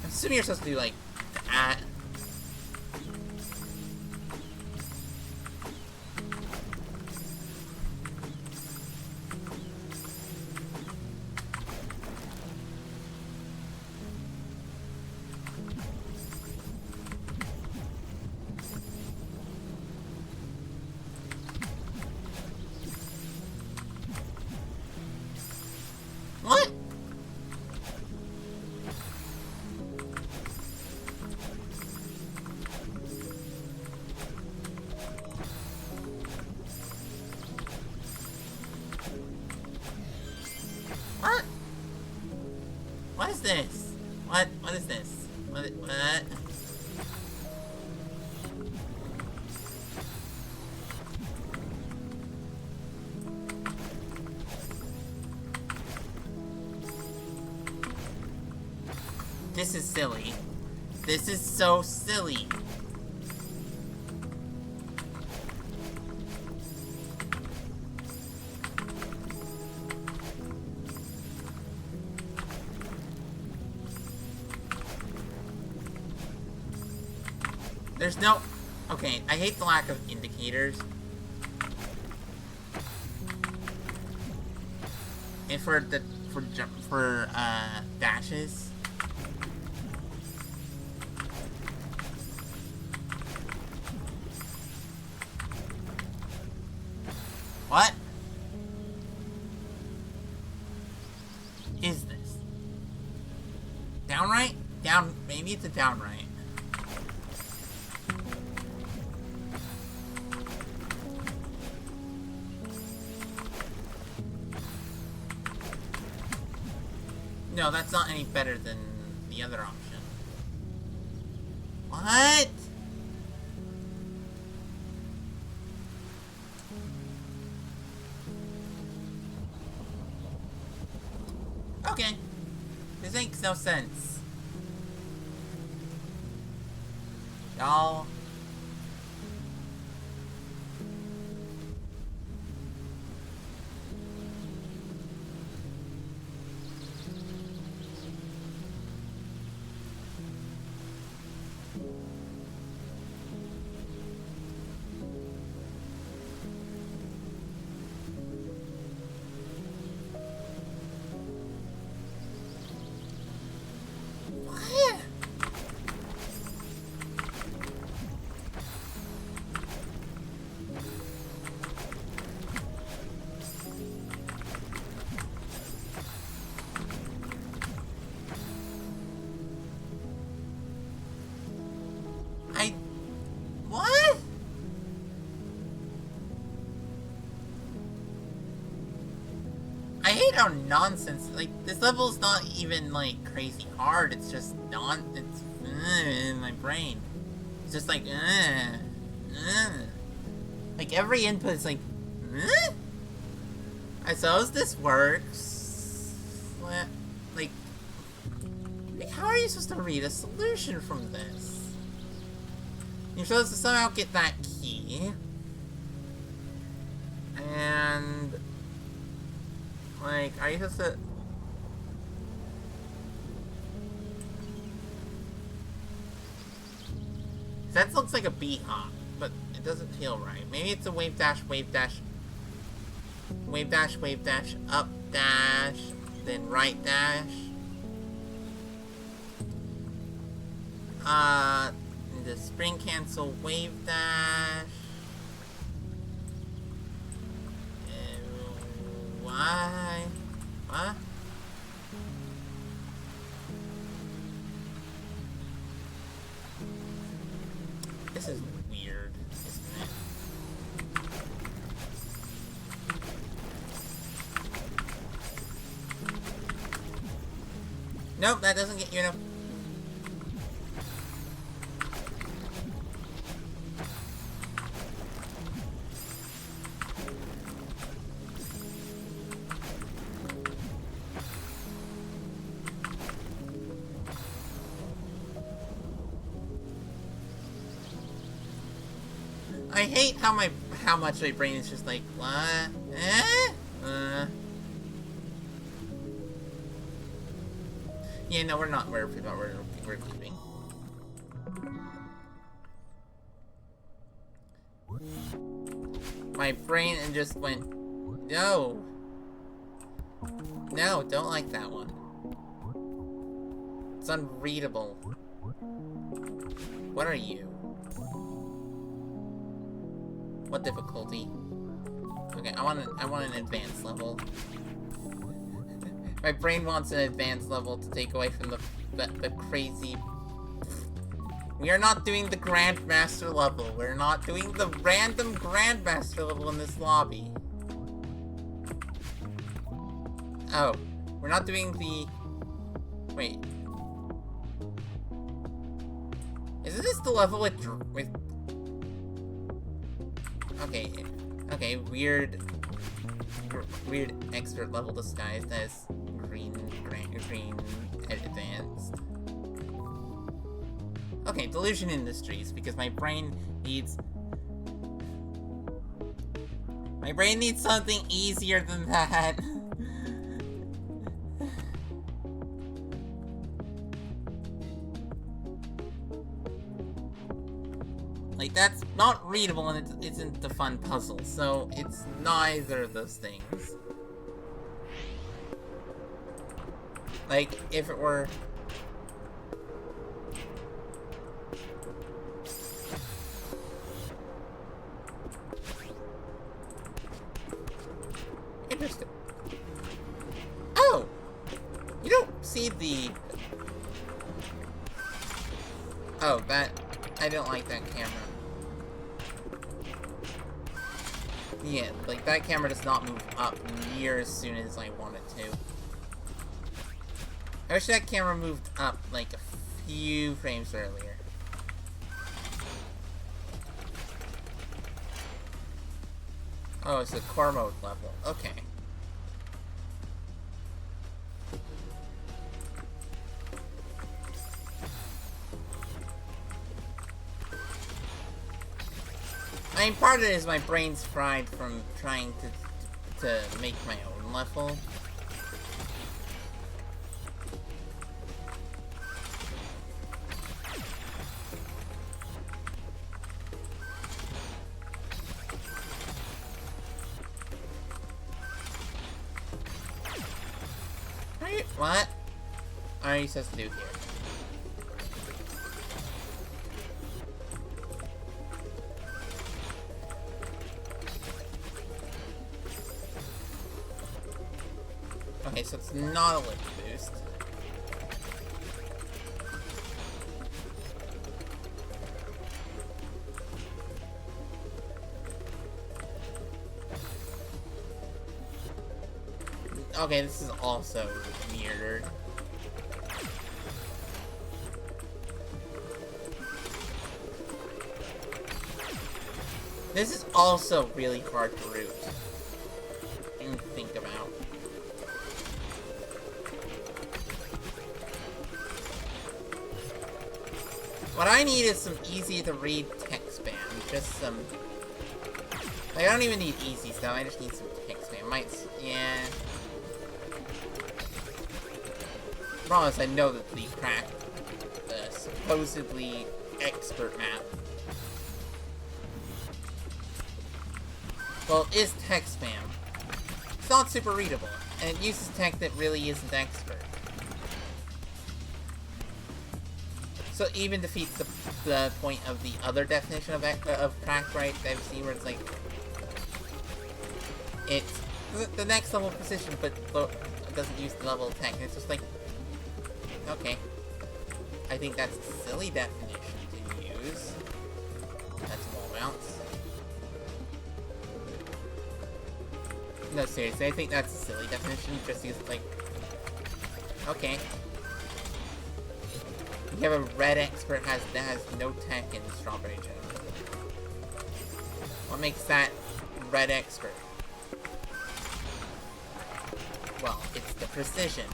I'm assuming you're supposed to do like that. What? What? What is this? What is this? What? This is silly. This is so silly. There's no... Okay, I hate the lack of indicators. And for dashes. What is this? Down right? Down, maybe it's a down right. No, that's not any better than the other option. What? Okay. This makes no sense. Y'all. What? I hate how nonsense, like, this level's not even, like, crazy hard, it's just it's in my brain. It's just like, Like, every input is like, I suppose this works. Like, how are you supposed to read a solution from this? You're supposed to somehow get that key. And... like, are you supposed to... that looks like a beat hop, but it doesn't feel right. Maybe it's a wave dash, wave dash, wave dash, wave dash, up dash, then right dash. The spring cancel wave dash. Why? What? This is weird, isn't it? Nope, that doesn't get you enough. I hate how much my brain is just like, what? Yeah, no, we're not. We're keeping. My brain and just went, no. No, don't like that one. It's unreadable. What are you? What difficulty? Okay, I want an advanced level. My brain wants an advanced level to take away from the crazy... We are not doing the Grandmaster level. We're not doing the random Grandmaster level in this lobby. Oh, we're not doing the... Wait. Isn't this the level with... Okay, weird expert level disguised as green advanced. Okay, Delusion Industries, because my brain needs something easier than that. Like, that's not readable and it isn't the fun puzzle, so it's neither of those things. Like, if it were... Interesting. Oh! You don't see the... Oh, that... I don't like that camera. Yeah, like, that camera does not move up near as soon as I want it to. I wish that camera moved up like a few frames earlier. Oh, it's a core mode level. Okay. I mean, part of it is my brain's fried from trying to make my own level. What are you supposed to do here? Okay, so it's not a lift boost. Okay, this is also weirder. This is also really hard to root. And think about. What I need is some easy to read text spam. Just some. Like, I don't even need easy stuff, I just need some text spam. Yeah. Problem is, I know that the supposedly expert map, well, is text spam. It's not super readable, and it uses tech that really isn't expert. So it even defeats the point of the other definition of cracked right that I've seen, where it's like, it's the next level position, but it doesn't use the level of tech, and it's just like, okay. I think that's a silly definition to use. That's wall mounts. No, seriously, I think that's a silly definition, just use, like, okay. You have a red expert that has no tech in Strawberry Jam. What makes that red expert? Well, it's the precision.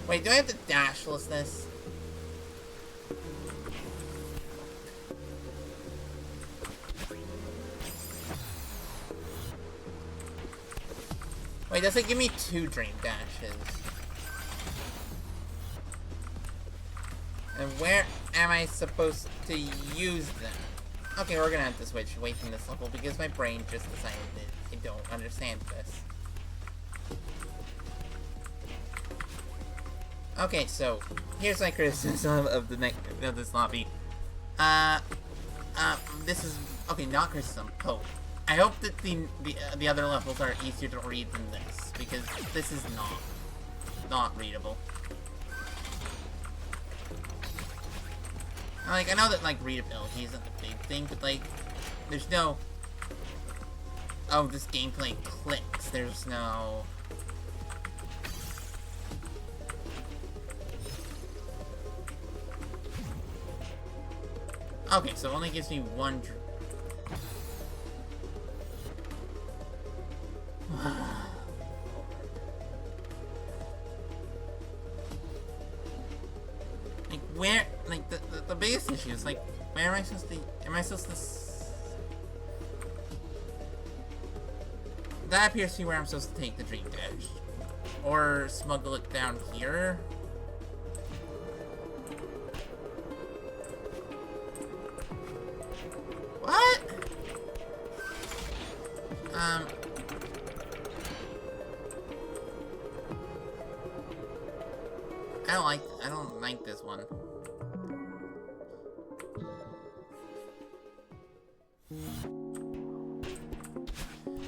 Wait, do I have to dashless this? Wait, does it give me 2 dream dashes? And where am I supposed to use them? Okay, we're gonna have to switch away from this level because my brain just decided that I don't understand this. Okay, so here's my criticism of this lobby. This is okay, not criticism. Hope. I hope that the other levels are easier to read than this, because this is not readable. Like, I know that like readability isn't the big thing, but like, there's no. Oh, this gameplay clicks. There's no. Okay, so it only gives me 1 like, where, like, the biggest issue is, like, where am I supposed to, that appears to be where I'm supposed to take the dream dash. Or smuggle it down here. What? I don't like this one.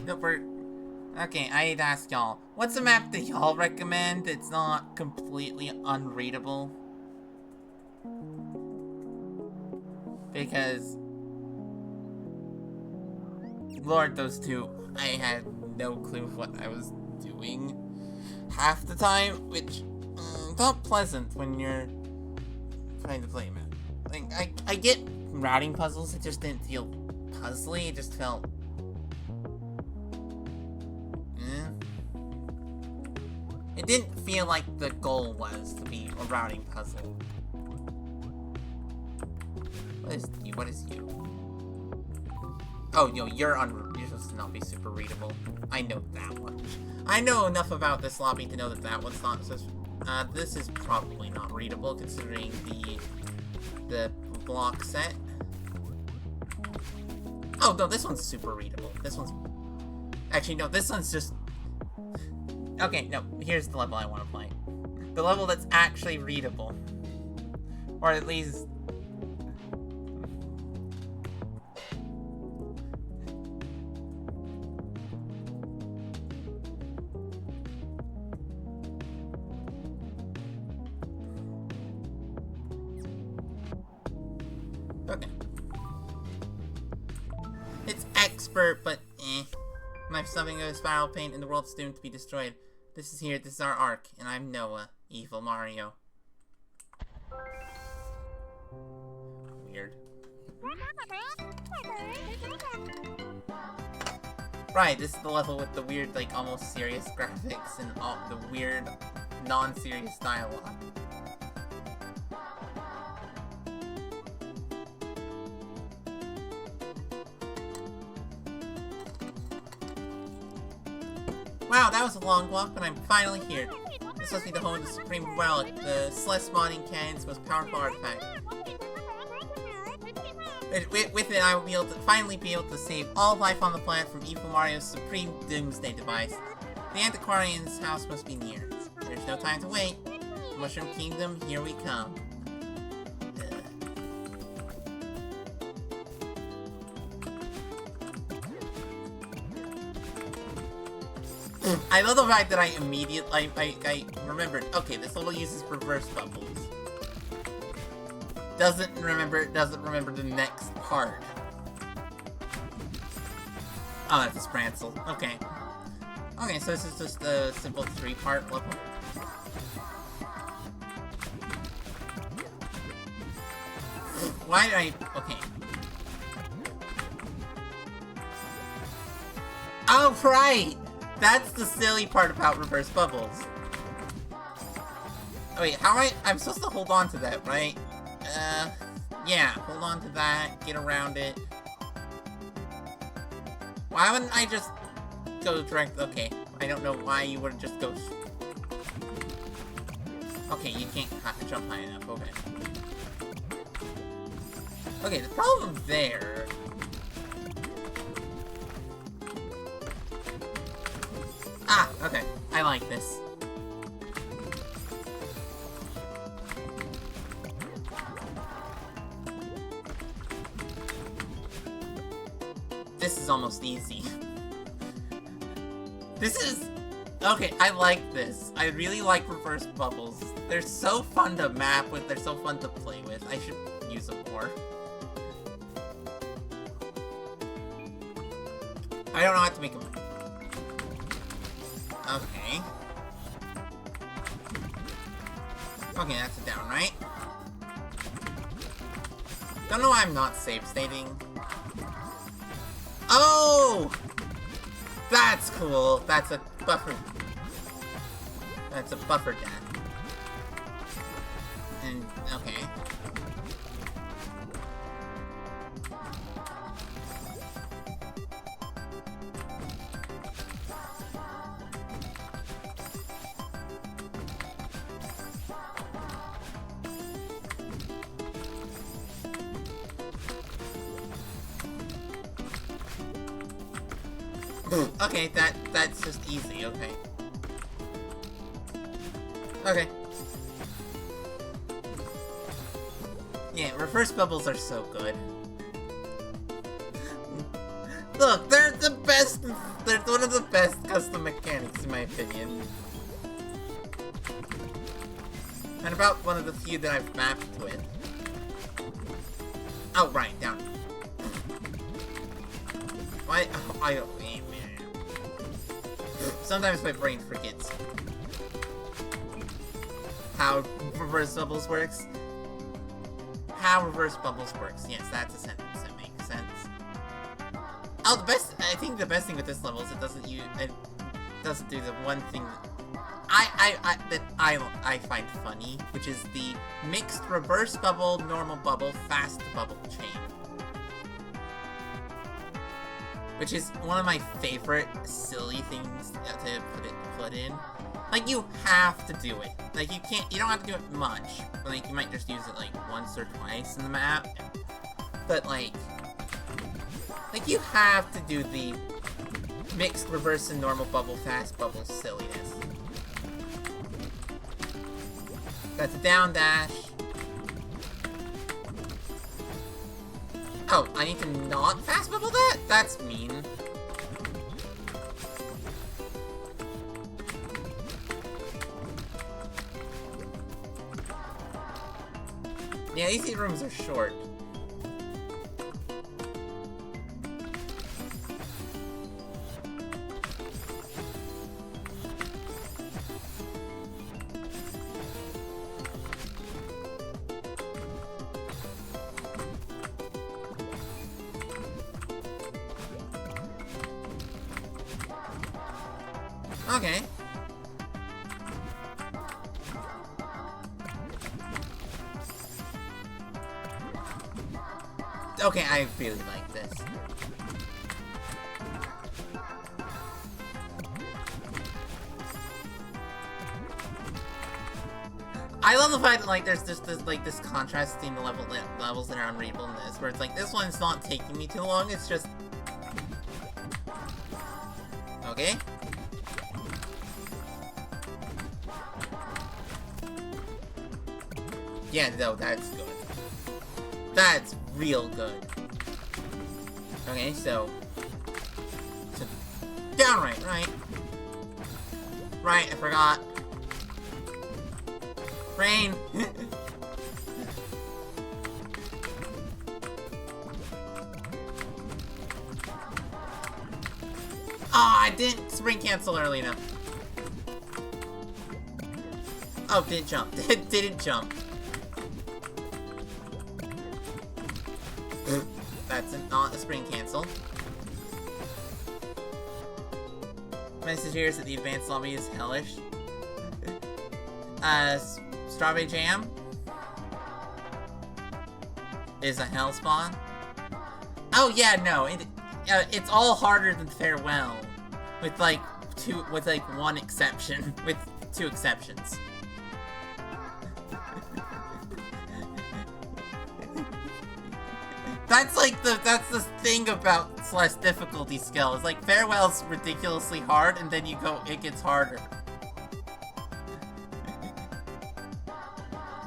Nope, Okay, I'd ask y'all, what's a map that y'all recommend that's not completely unreadable? Because, Lord, those two, I had no clue what I was doing half the time, which not pleasant when you're trying to play a map. Like, I get routing puzzles, it just didn't feel puzzly, it just felt... It didn't feel like the goal was to be a routing puzzle. What is you? Oh, yo, you're supposed to not be super readable. I know that one. I know enough about this lobby to know that that one's not supposed this is probably not readable considering the block set. Oh, no, this one's super readable. This one's... Actually, no, this one's just... Okay, no, here's the level I want to play. The level that's actually readable. Or at least... Okay. It's expert, but eh. I'm shoving a spiral paint and the world's doomed to be destroyed. This is our arc, and I'm Noah, evil Mario. Weird. Right, this is the level with the weird, like, almost serious graphics and all the weird, non-serious dialogue. Wow, that was a long walk, but I'm finally here. This must be the home of the Supreme Relic, the Celeste Modding Cannon's most powerful artifact. With it, I will finally be able to save all life on the planet from evil Mario's supreme doomsday device. The Antiquarian's house must be near. There's no time to wait. Mushroom Kingdom, here we come. I love the fact that I remembered, okay, this level uses reverse bubbles. Doesn't remember the next part. Oh, that's a Sprancel. Okay. Okay, so this is just a simple 3-part level. Why did I... Okay. Oh, right! That's the silly part about reverse bubbles. Oh, wait, how am I'm supposed to hold on to that, right? Yeah, hold on to that, get around it. Why wouldn't I just go direct? Okay, I don't know why you would just go... Okay, you can't jump high enough, okay. Okay, the problem there... Ah, okay. I like this. This is almost easy. This is... Okay, I like this. I really like reverse bubbles. They're so fun to map with, they're so fun to play with. I should use them more. I don't know how to make them... Okay. Okay, that's a down, right? Don't know why I'm not save stating. Oh! That's cool. That's a buffer. That's a buffer death. And, okay. Okay, that's just easy, okay. Okay. Yeah, reverse bubbles are so good. Look, they're the best. They're one of the best custom mechanics, in my opinion. And about one of the few that I've mapped with. Oh, right, down. Why? Oh, I don't. Sometimes my brain forgets how reverse bubbles works. How reverse bubbles works. Yes, that's a sentence that makes sense. Oh, I think the best thing with this level is it doesn't do the one thing that I find funny, which is the mixed reverse bubble, normal bubble, fast bubble chain. Which is one of my favorite silly things to put in. Like, you have to do it. Like, you don't have to do it much. Like, you might just use it, like, once or twice in the map. But, like, you have to do the mixed reverse and normal bubble, fast bubble silliness. That's a down dash. Oh, I need to not fast bubble that? That's mean. Yeah, these rooms are short. Okay. Okay, I really like this. I love the fact that, like, there's just this contrast between the levels that are unreadable in this, where it's like, this one's not taking me too long, it's just... Okay. Yeah, no, that's good. That's real good. Okay, so down right. Right, I forgot. Rain. Oh, I didn't spring cancel early enough. Oh, didn't jump. Didn't jump. That's not a spring cancel. Message here is that the advanced lobby is hellish. Strawberry Jam is a hell spawn. Oh yeah, no, it's all harder than Farewell, with one exception, with 2 exceptions. That's the thing about / difficulty scale. It's like Farewell's ridiculously hard, and then it gets harder.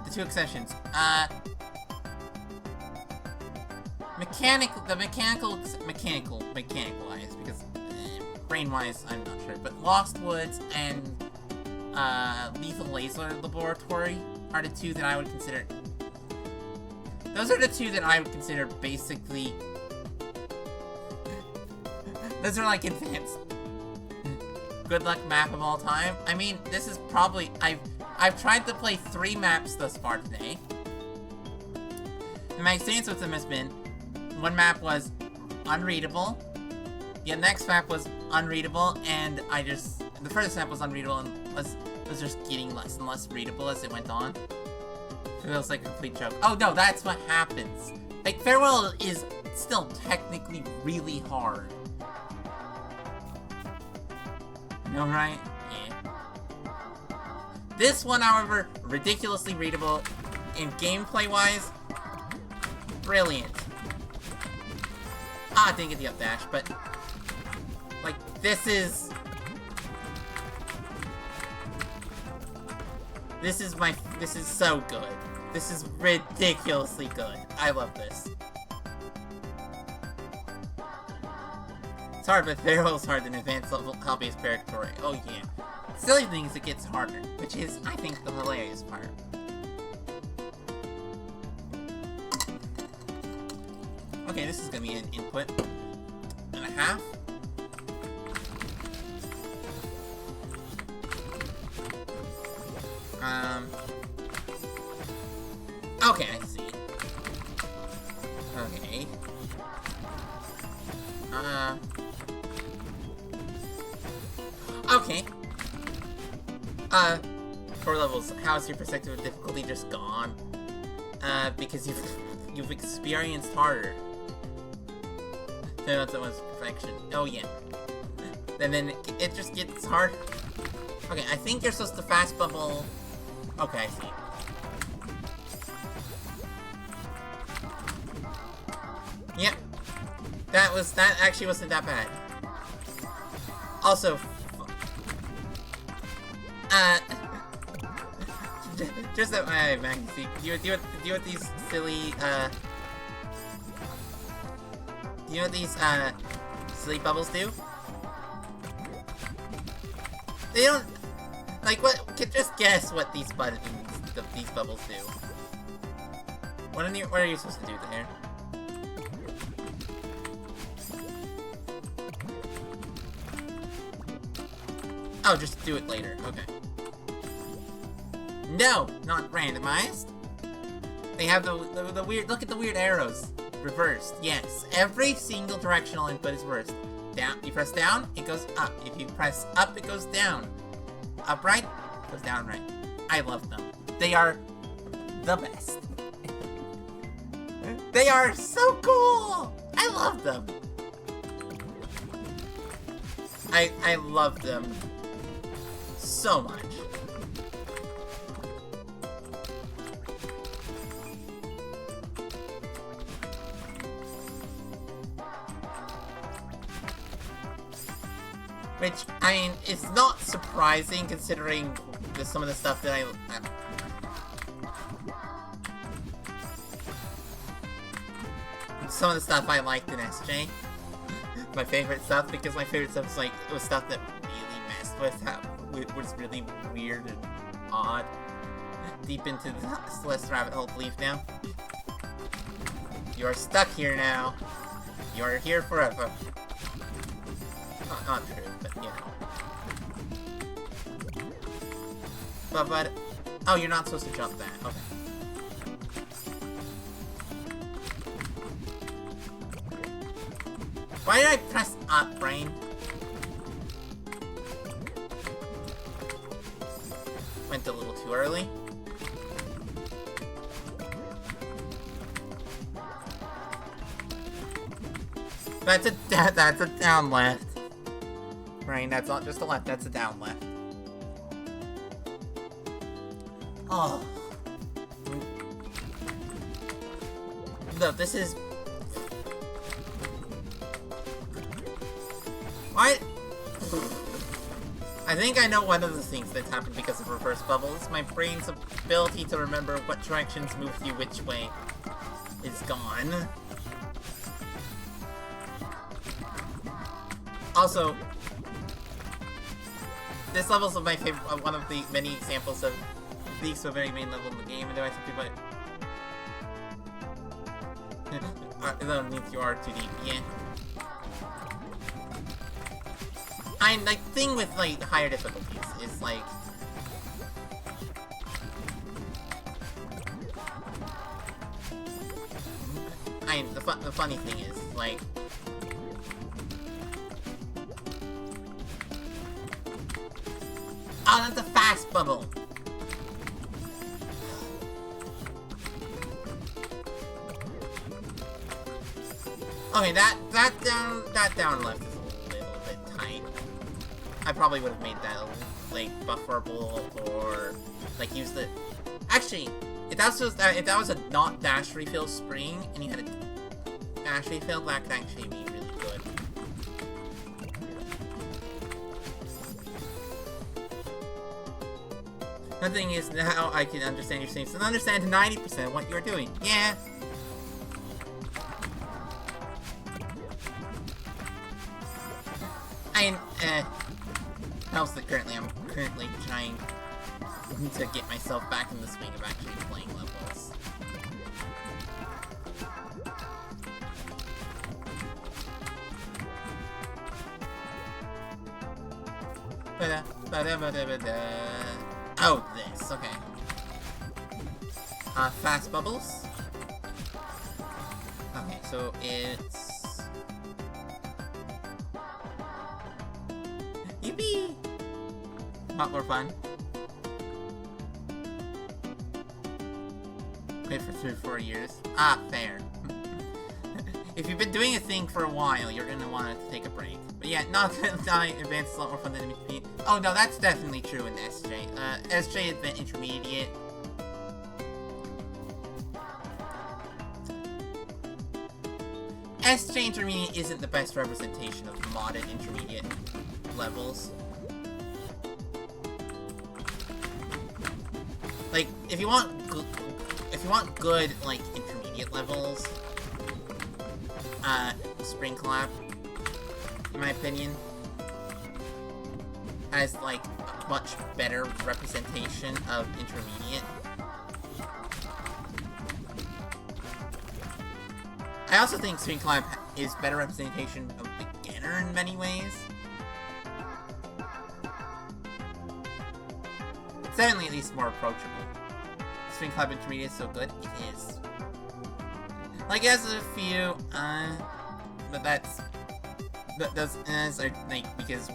The 2 exceptions. Mechanical wise, because brain wise, I'm not sure. But Lost Woods and Lethal Laser Laboratory are the 2 that I would consider. Those are the 2 that I would consider basically... Those are like advanced good luck map of all time. I mean, this is probably... I've tried to play 3 maps thus far today. And my experience with them has been... One map was unreadable. The next map was unreadable, and the first map was unreadable and was just getting less and less readable as it went on. It feels like a complete joke. Oh no, that's what happens. Like, Farewell is still technically really hard. You know, right? Yeah. This one, however, ridiculously readable. In gameplay-wise, brilliant. Ah, I didn't get the up dash, but... Like, this is... This is so good. This is ridiculously good. I love this. It's hard, but very well hard in advanced level hobbyist territory. Oh yeah. Silly things, it gets harder, which is, I think, the hilarious part. Okay, this is gonna be an input and a half. Okay, I see. Okay. Okay. 4 levels. How's your perspective of difficulty just gone? Because you've experienced harder. That's almost perfection. Oh yeah. And then it just gets hard. Okay, I think you're supposed to fast bubble. Okay, I see. Yep. That actually wasn't that bad. Also, just that my magazine. Do you know what these silly do you know what these silly bubbles do? They don't like what. Just guess what these these bubbles do. What are you supposed to do there? Oh, just do it later. Okay. No, not randomized. They have the weird. Look at the weird arrows. Reversed. Yes, every single directional input is reversed. Down. You press down, it goes up. If you press up, it goes down. Upright, goes down right. I love them. They are the best. They are so cool. I love them. I love them so much. Which, I mean, it's not surprising considering some of the stuff that some of the stuff I liked in SJ. My favorite stuff, because my favorite stuff is like, it was stuff that really messed with how it was really weird and odd. Deep into the Celeste rabbit hole belief now. You are stuck here now. You are here forever. Not true, but you know. But, oh, you're not supposed to jump that. Okay. Why did I press up, brain? Went a little too early. That's a down left. Brain, that's not just a left, that's a down left. Oh. No, this is... Why? I think I know one of the things that's happened because of reverse bubbles. My brain's ability to remember what directions move you which way is gone. Also, this level's my favorite, one of the many examples of being so very main level in the game, and there are some people like... I don't think you are too deep, yeah. Like, thing with, like, higher difficulties is, like... the funny thing is, like... Oh, that's a fast bubble! Okay, that down left is a little bit tight. I probably would have made that, like, bufferable, or, like, use the... Actually, if that was a not dash refill spring, and you had a dash refill, that could actually be really good. The thing is, now I can understand your things, and understand 90% what you're doing. Yeah. Currently, I'm currently trying to get myself back in the swing of actually playing levels. Oh, this, okay. Fast bubbles. Okay, so it's... Yippee! A lot more fun. Played for 3 or 4 years. Ah, fair. If you've been doing a thing for a while, you're gonna want to take a break. But yeah, not gonna die. Advanced is a lot more fun than MP. Oh no, that's definitely true in SJ. SJ Advanced Intermediate. SJ Intermediate isn't the best representation of modded intermediate levels. Like, if you want good, like, intermediate levels, Spring Collab, in my opinion, has, like, a much better representation of intermediate. I also think Spring Collab is better representation of beginner in many ways. It's definitely at least more approachable. Spring Collab Intermediate is so good, it is. Like, it has a few, but that's like, because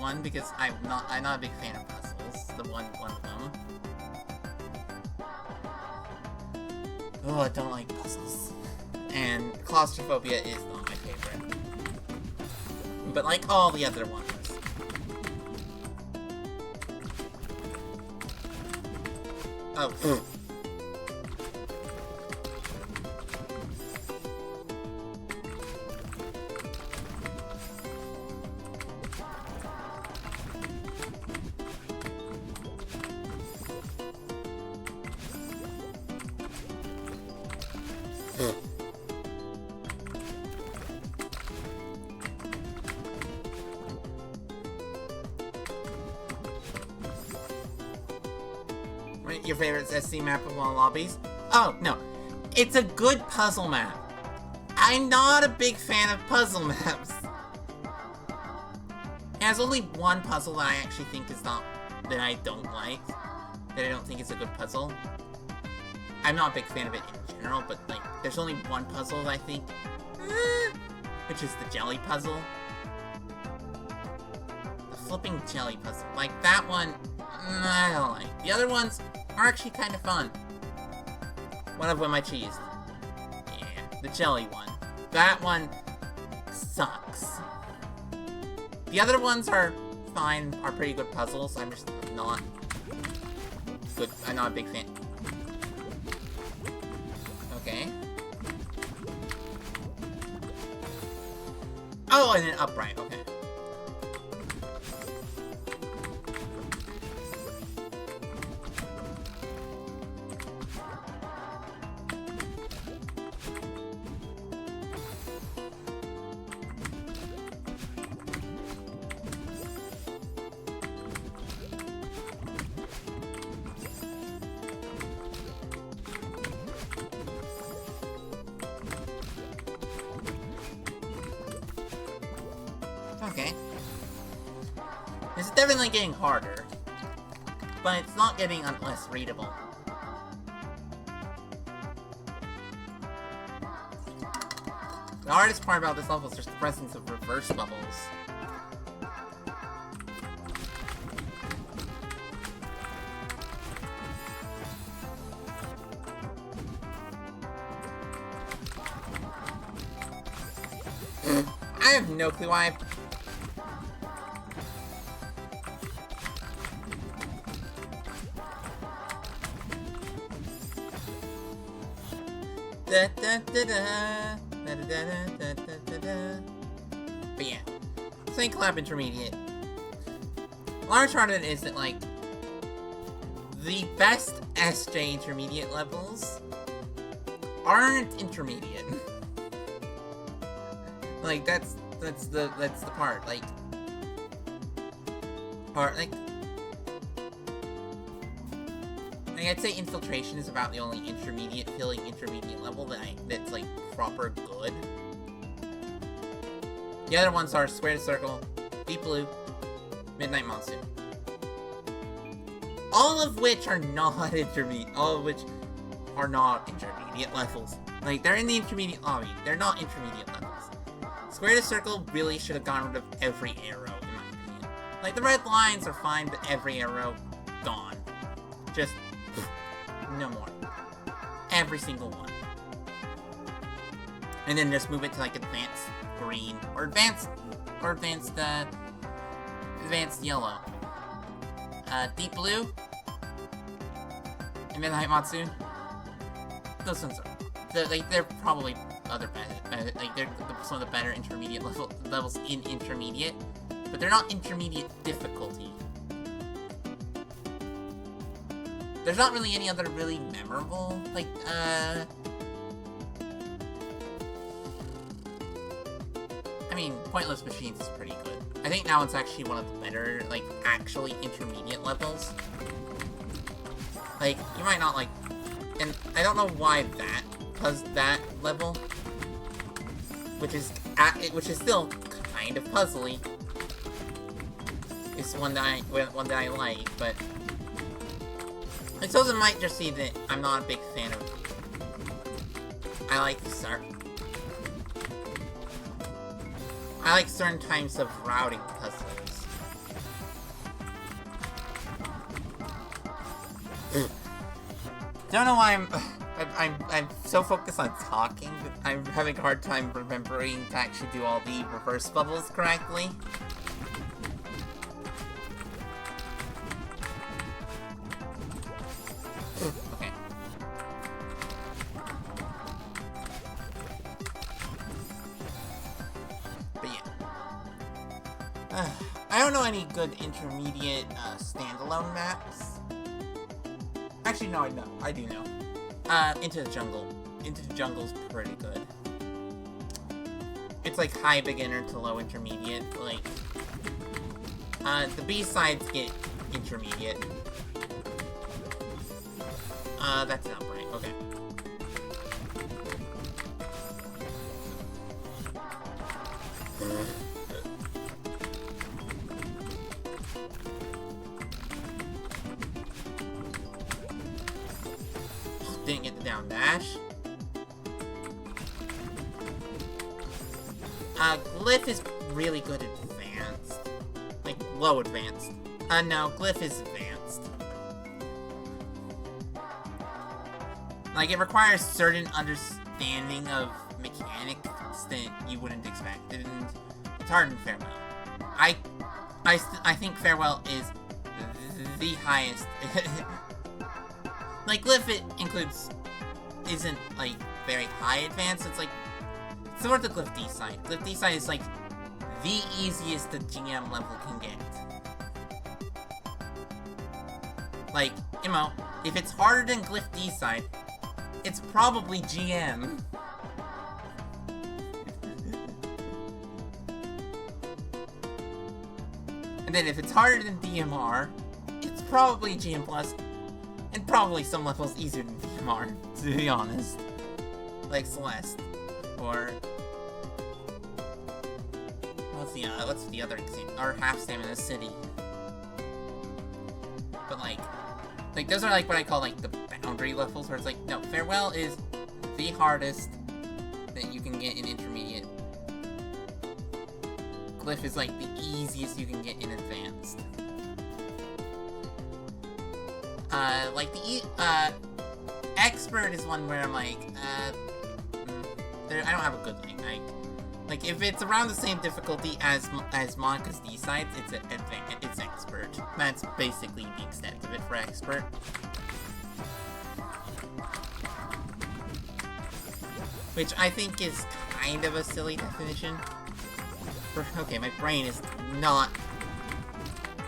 I'm not a big fan of puzzles, the one of them. Oh, I don't like puzzles. And claustrophobia is not my favorite. But like all the other ones. Oh. Your favorite SC map of all lobbies? Oh, no. It's a good puzzle map. I'm not a big fan of puzzle maps. There's only one puzzle that I actually think is not... that I don't like. That I don't think is a good puzzle. I'm not a big fan of it in general, but, like, there's only one puzzle that I think... which is the jelly puzzle. The flipping jelly puzzle. Like, that one... I don't like. The other ones are actually kind of fun. One of them I cheesed. Yeah, the jelly one. That one sucks. The other ones are fine, are pretty good puzzles. I'm just not good. I'm not a big fan. Okay. Oh, and then upright. Okay. Okay. This is definitely getting harder, but it's not getting less readable. The hardest part about this level is just the presence of reverse bubbles. I have no clue why But yeah, same Collab Intermediate. Large part of it is that, like, the best SJ Intermediate levels aren't intermediate. Like, that's the part. Like, Or, like, I'd say Infiltration is about the only feeling intermediate level that's, like, proper good. The other ones are Square to Circle, Deep Blue, Midnight Monsoon. All of which are not intermediate levels. Like, they're in the intermediate lobby. They're not intermediate levels. Square to Circle really should have gotten rid of every arrow, in my opinion. Like, the red lines are fine, but every arrow, gone. Just, no more. Every single one. And then just move it to, like, advanced green, or advanced yellow. Deep Blue, and Midnight Monsoon. Those ones are, they're probably other better, like, they're some of the better intermediate levels in intermediate, but they're not intermediate difficulty. There's not really any other really memorable, like, I mean, Pointless Machines is pretty good. I think that one's actually one of the better, like, actually intermediate levels. Like, you might not like, and I don't know why that level, which is still kind of puzzly, is one that I like, but I suppose it might just be that I'm not a big fan of. I like certain types of routing puzzles. Don't know why I'm so focused on talking that I'm having a hard time remembering to actually do all the reverse bubbles correctly. Okay. But yeah. I don't know any good intermediate standalone maps. Actually, no, I do know. Into the Jungle. Into the Jungle's pretty good. It's like high beginner to low intermediate. Like, the B-sides get intermediate. That's not right. Okay. Didn't get the down dash. Glyph is really good advanced. Like, low advanced. No, Glyph is advanced. Like, it requires certain understanding of mechanics that you wouldn't expect, and it's hard in Farewell. I think Farewell is the highest. Like, Glyph, it isn't, like, very high advanced. It's, like, similar to Glyph D-Side. Glyph D-Side is, like, the easiest the GM level can get. Like, you know, if it's harder than Glyph D-Side, it's probably GM. And then if it's harder than DMR, it's probably GM Plus. And probably some levels easier than DMR, to be honest. Like Celeste. Or what's the other example? Or Half Stamina City. But like those are like what I call like the boundary levels, where it's like, no, Farewell is the hardest that you can get in intermediate. Glyph is like the easiest you can get in advanced. Like the Expert is one where I'm like, I don't have a good like if it's around the same difficulty as Monica's D-Sides, it's Expert. That's basically the extent of it for Expert. Which I think is kind of a silly definition. Okay, my brain is not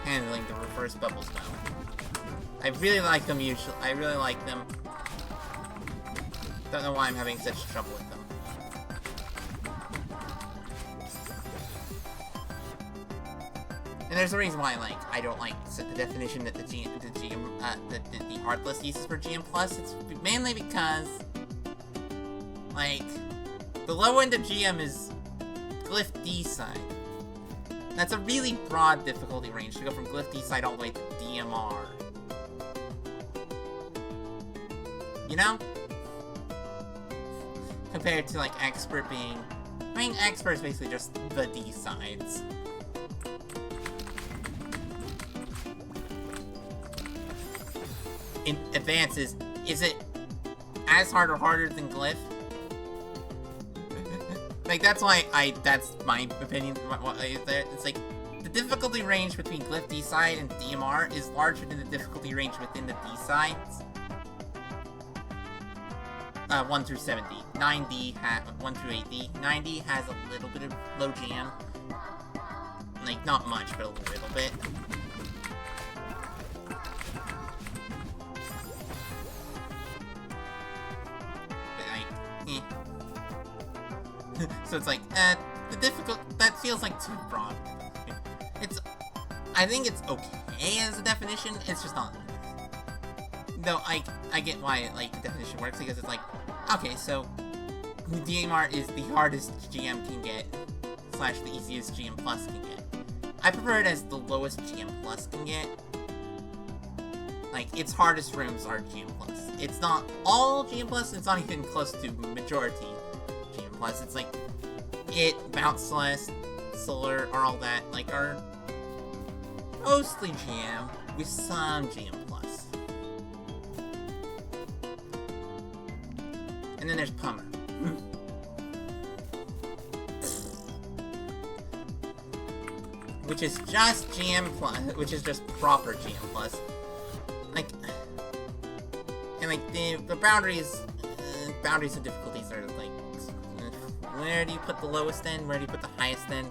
handling the reverse bubbles well. I really like them usually. I really like them. Don't know why I'm having such trouble with them. And there's a reason why, like, I don't like the definition that the hard list uses for GM Plus. It's mainly because, like, the low end of GM is Glyph D side. That's a really broad difficulty range to go from Glyph D side all the way to DMR. You know? Compared to, like, Expert being... I mean, Expert is basically just the D sides. In Advances, is it as hard or harder than Glyph? Like, that's why that's my opinion. It's like, the difficulty range between Glyph D side and DMR is larger than the difficulty range within the D sides. 1 through 7D. 9D, 1 through 8D. 9D has a little bit of low GM. Like, not much, but a little bit. So it's like, that feels like too broad. I think it's okay as a definition, it's just not. Though, I get why, like, the definition works, because it's like, okay, so, DMR is the hardest GM can get, / the easiest GM Plus can get. I prefer it as the lowest GM Plus can get. Like, its hardest rooms are GM Plus. It's not all GM Plus, it's not even close to majority GM Plus. It's like, Bounce Celeste, Solar, or all that, like, are mostly GM, with some GM Plus. And then there's Pummer. Which is just GM Plus, which is just proper GM Plus. Like, and like, the boundaries of difficulties are like, where do you put the lowest end? Where do you put the highest end?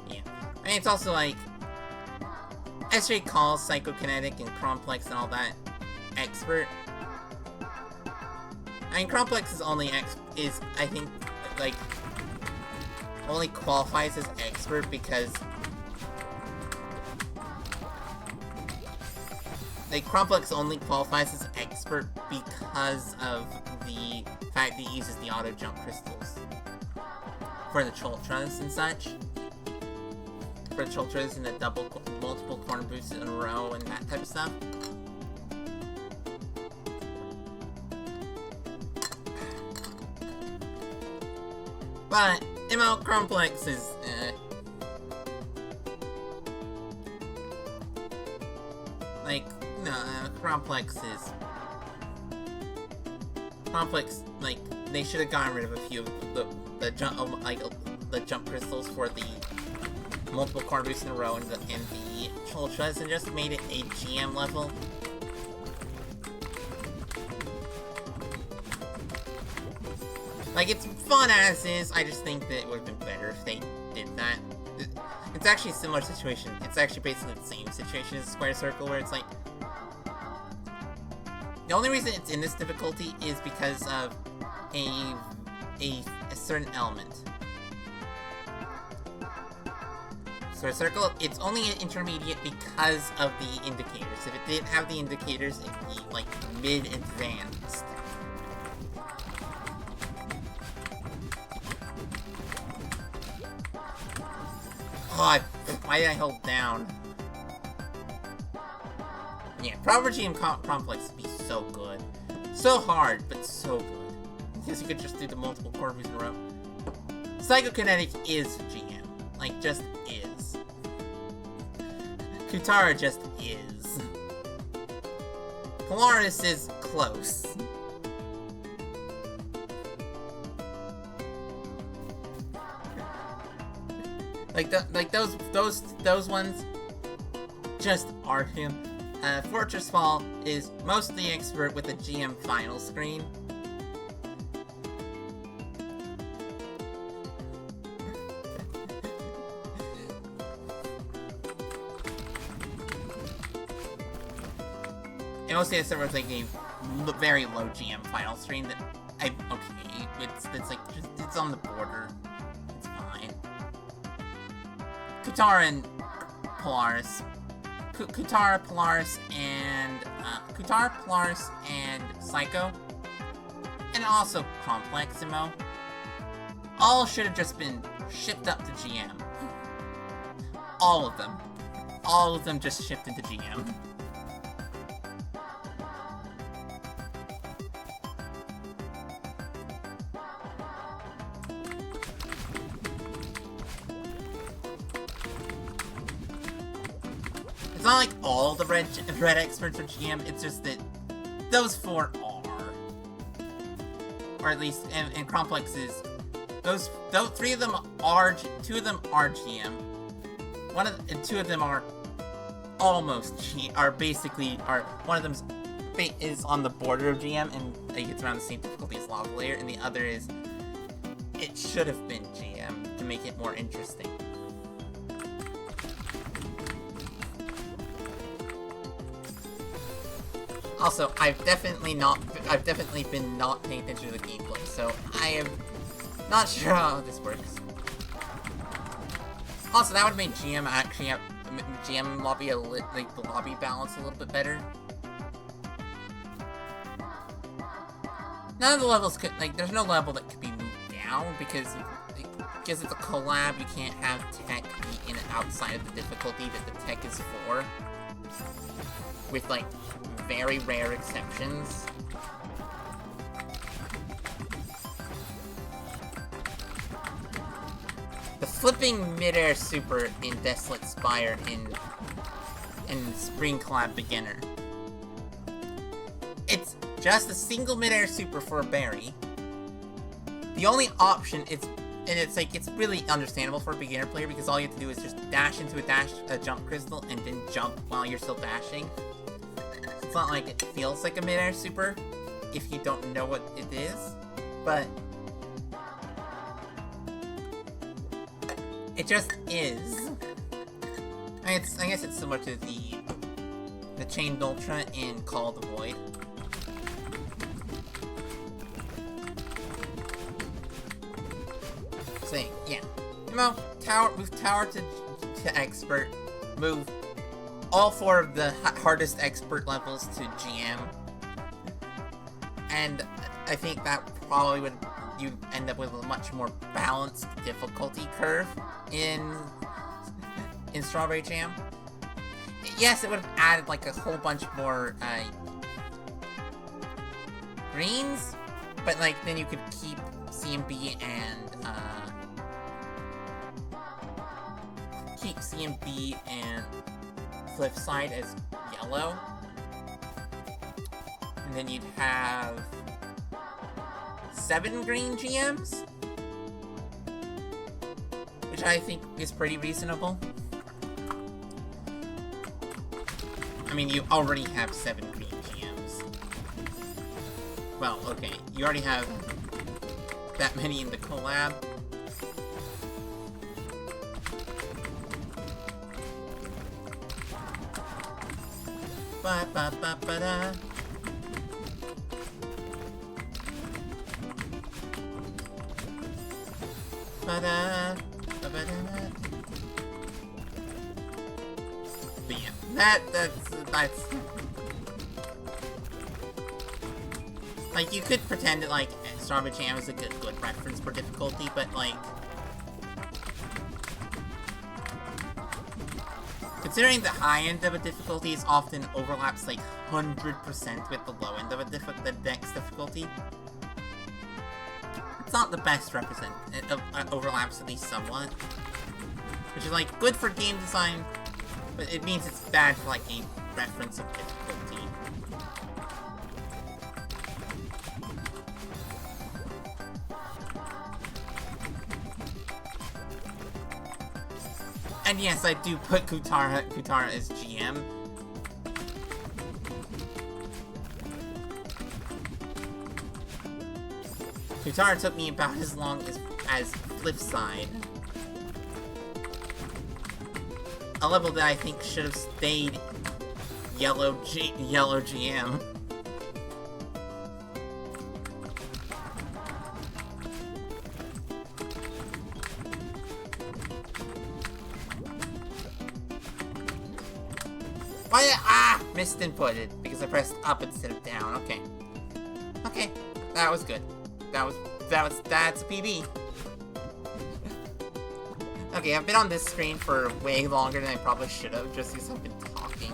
Yeah. I mean, it's also like, SJ calls Psychokinetic and Complex and all that Expert. I mean, Complex is only I think, like, only qualifies as Expert because, like, Complex only qualifies as Expert because of the fact that he uses the auto jump crystals for the Choltras and such. For the Choltras and the multiple corner boosts in a row and that type of stuff. But ML Complex is like, no, Complex, like, they should have gotten rid of a few of the jump crystals for the multiple corner boosts in a row and the Choltras and just made it a GM level. Like, it's fun as is, I just think that it would have been better if they did that. It's actually a similar situation. It's actually basically the same situation as Square Circle, where it's like, the only reason it's in this difficulty is because of a certain element. Square Circle, it's only an intermediate because of the indicators. If it didn't have the indicators, it'd be, like, mid-advanced. God, why did I hold down? Yeah, proper GM Complex would be so good. So hard, but so good. Because you could just do the multiple corner boosts in a row. Psychokinetic is GM. Like, just is. Kutara just is. Polaris is close. Like those ones just are him. Fortress Fall is mostly Expert with a GM final screen. And mostly Expert with like a very low GM final screen that okay, it's like it's on the border. It's fine. Kutara and Polaris. Kutara, Polaris, and Psycho. And also Compleximo. All should have just been shipped up to GM. All of them. All of them just shipped into GM. It's not like all the red experts are GM, it's just that those 4 are. Or at least, and Complex is, those 3 of them are, 2 of them are GM. And 2 of them are almost one of them is on the border of GM and it's around the same difficulty as Lava Layer, and the other is, it should have been GM to make it more interesting. Also, I've definitely been not paying attention to the gameplay, so I am not sure how this works. Also, that would make GM actually have GM lobby the lobby balance a little bit better. None of the levels could there's no level that could be moved down because it's a collab. You can't have tech be in and outside of the difficulty that the tech is for, with very rare exceptions. The flipping midair super in Desolate Spire in Spring Collab Beginner. It's just a single midair super for a berry. The only option it's really understandable for a beginner player because all you have to do is just dash into a jump crystal and then jump while you're still dashing. It's not like it feels like a midair super if you don't know what it is, but it just is. I guess it's similar to the Chained Ultra in Call of the Void. Saying, yeah. Move tower to expert, move all 4 of the hardest expert levels to GM, and I think that probably would you end up with a much more balanced difficulty curve in Strawberry Jam. Yes, it would have added a whole bunch more greens, but then you could keep CMB and Cliffside as yellow, and then you'd have 7 green GMs, which I think is pretty reasonable. I mean, you already have 7 green GMs. Well, okay, you already have that many in the collab. Ba ba ba ba da. Ba da ba ba da da. But yeah, that's you could pretend that Strawberry Jam is a good reference for difficulty, but considering the high end of a difficulty is often overlaps 100% with the low end of the next difficulty, it's not the best overlaps at least somewhat, which is good for game design, but it means it's bad for a reference of difficulty. And yes, I do put Kutara as GM. Kutara took me about as long as Flipside. A level that I think should have stayed yellow GM. Why? Ah! Misinputted because I pressed up instead of down. Okay. Okay. That was good. That's a PB. Okay, I've been on this screen for way longer than I probably should have, just because I've been talking.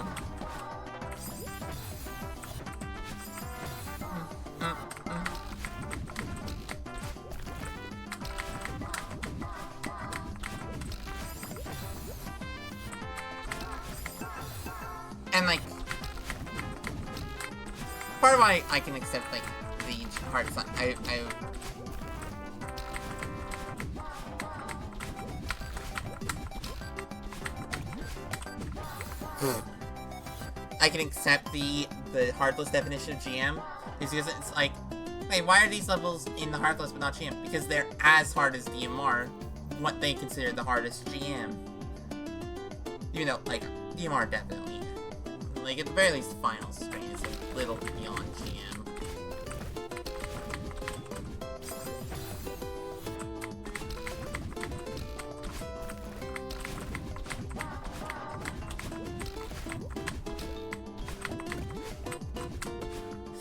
And, like, part of why I can accept, like, the hard side, I can accept the hardless definition of GM, is because it's like, hey, why are these levels in the hardless but not GM? Because they're as hard as DMR, what they consider the hardest GM. You know, like, DMR definitely. Like, at the very least, the final screen is a little beyond GM.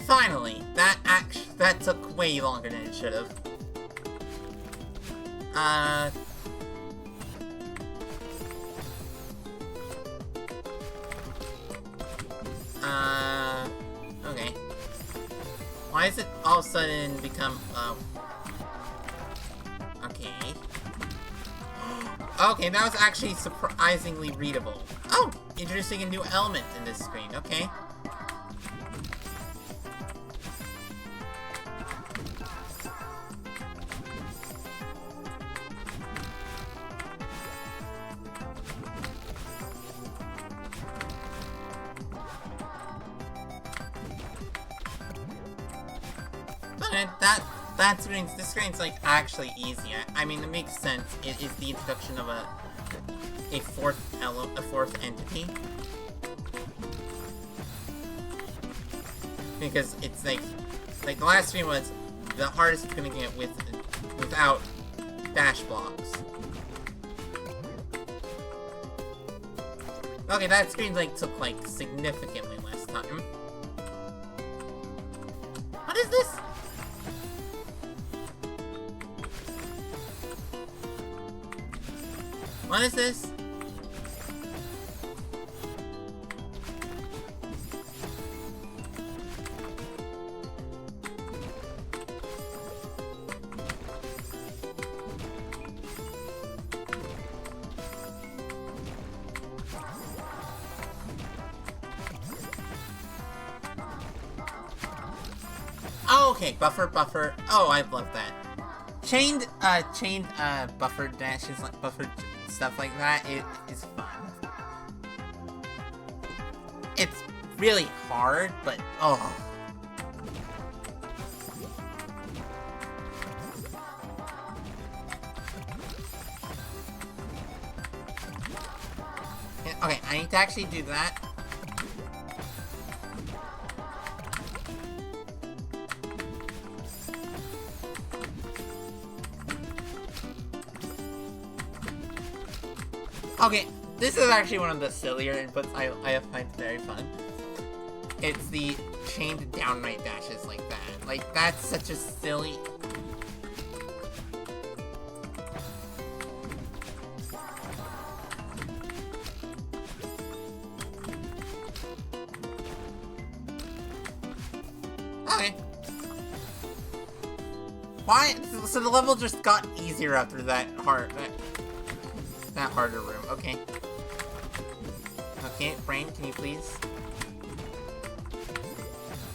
Finally! That took way longer than it should have. Okay. Why is it all of a sudden become, okay. Okay, that was actually surprisingly readable. Oh! Introducing a new element in this screen, okay. This screen's like actually easy. I mean, it makes sense. It is the introduction of a fourth entity. Because it's like the last screen was the hardest it's gonna get without dash blocks. Okay, that screen like took like significantly less time. What is this? What is this? Oh, okay, buffer. Oh, I love that. Chained buffer dashes, like buffer stuff like that, it is fun. It's really hard, but oh. Okay, I need to actually do that. Okay, this is actually one of the sillier inputs I find very fun. It's the chained downright dashes like that. Like, that's such a silly... Okay. Why? So the level just got easier after that that harder room. Okay. Okay, brain, can you please?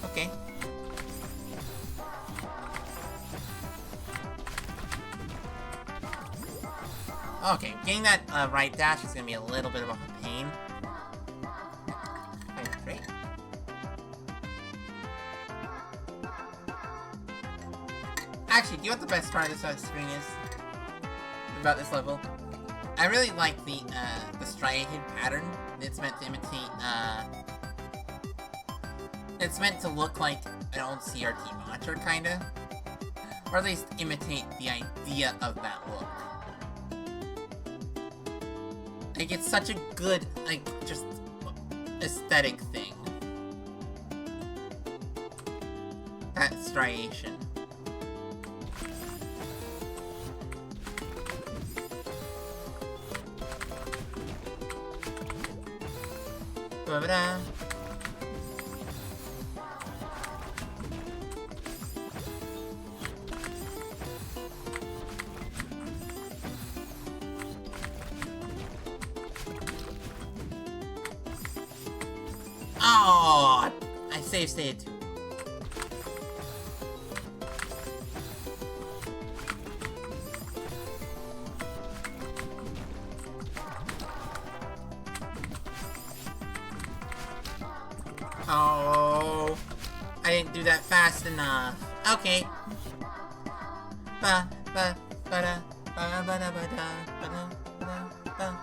Okay. Okay, getting that right dash is gonna be a little bit of a pain. Okay, great. Actually, do you know what the best part of this screen is? About this level? I really like the striated pattern. It's meant to imitate, it's meant to look like an old CRT monitor, kinda. Or at least imitate the idea of that look. Like, it's such a good, like, just aesthetic thing. That striation. Ba-ba-da. Oh, I save state. Oh, I didn't do that fast enough. Okay. Ba ba ba da ba ba da ba da ba da ba ba.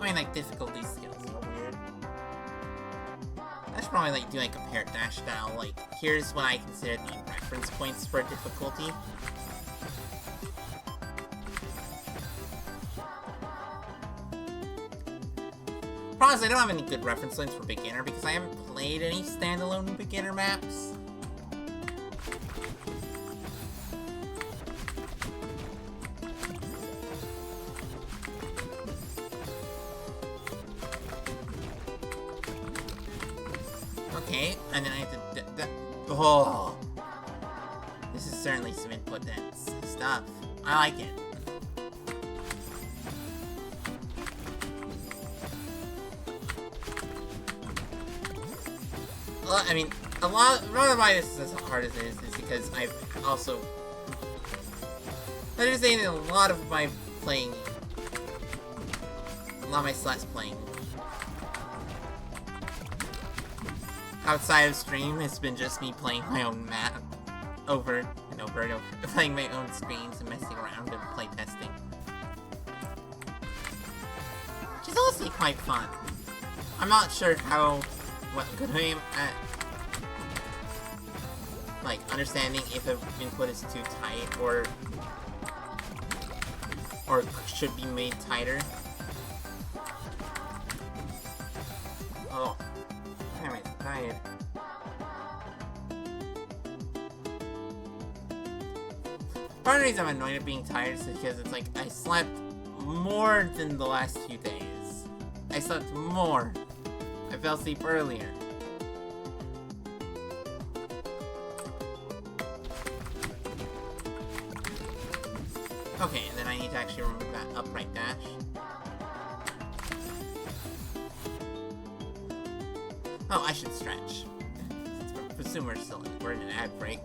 I mean, like, difficulty skills are weird. I should probably, like, do, like, a parrot dash style. Like, here's what I consider the reference points for difficulty. Problem is, I don't have any good reference points for beginner because I haven't played any standalone beginner maps. Okay, and then I have to... Oh! This is certainly some input-dense stuff. I like it. Well, I mean, a lot of why this is as hard as it is because I've also... I'm just saying that a lot of my playing... A lot of my Celeste playing outside of stream has been just me playing my own map over and over and over, playing my own screens and messing around and play testing. Which is honestly quite fun. I'm not sure what good I am at, like, understanding if an input is too tight or should be made tighter. Oh. Damn it, tired. Part of the reason I'm annoyed at being tired is because it's like, I slept more than the last few days. I slept more. I fell asleep earlier. Okay, and then I need to actually remember that upright dash. Oh, I should stretch. Presume we're in an ad break.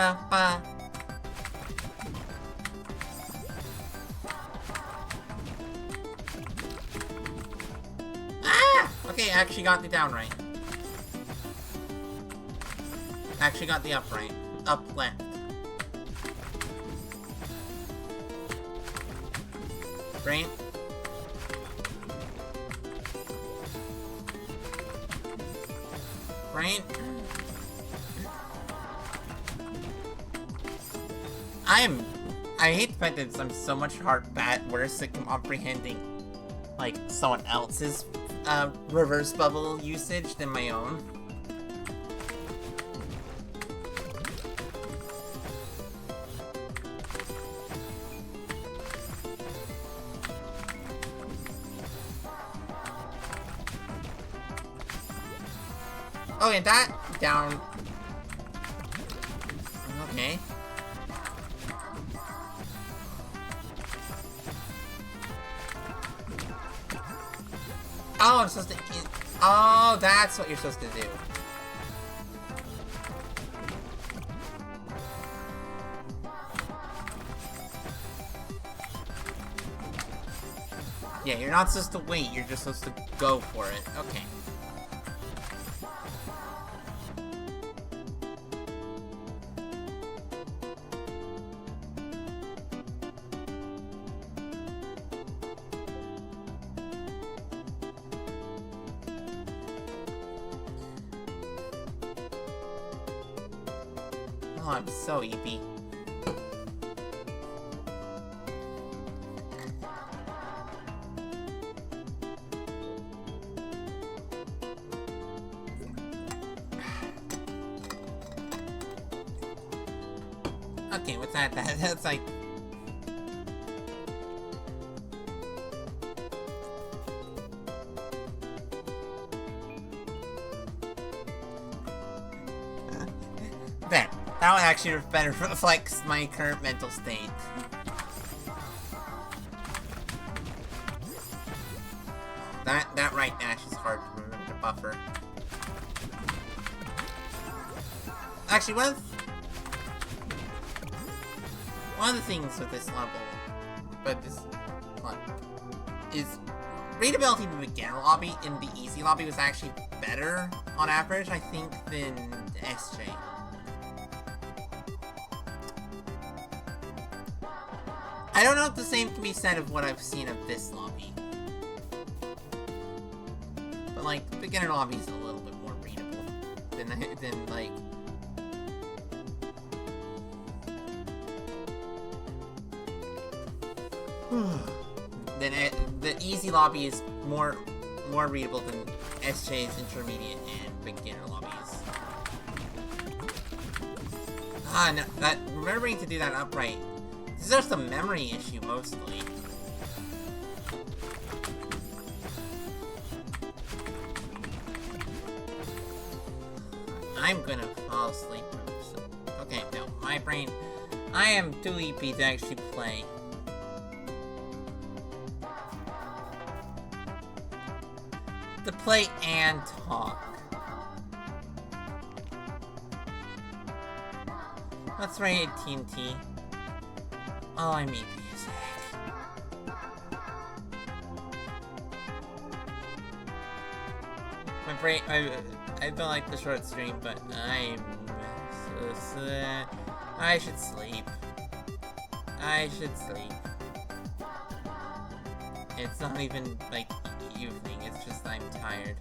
Ah! Okay, I actually got the down right. I actually got the up right. Up left. Right? Right? I hate the fact that I'm so much worse at comprehending, like, someone else's reverse bubble usage than my own. Oh, and that down. Okay. Oh, I'm supposed to... Oh, that's what you're supposed to do. Yeah, you're not supposed to wait, you're just supposed to go for it. Okay. Oh, I'm so eepy. Okay, what's that? That's like... There. That would actually better reflects my current mental state. That right dash is hard to remember to buffer. Actually, one of the things with this level, is readability in the beginner lobby in the easy lobby was actually better on average, I think, than SJ. I don't know if the same can be said of what I've seen of this lobby. But, like, the beginner lobby is a little bit more readable than like... then the easy lobby is more readable than SJ's intermediate and beginner lobbies. Ah, no, remembering to do that upright. This is just a memory issue, mostly. I'm gonna fall asleep. Okay, no, my brain... I am too sleepy to actually play. To play and talk. Let's raid TNT. Oh, I need music. My brain, I don't like the short stream, but I should sleep. I should sleep. It's not even, like, evening, it's just I'm tired.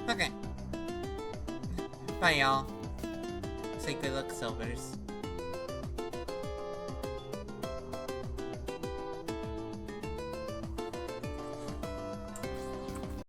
Okay. Bye, y'all. Say good luck, Silvers.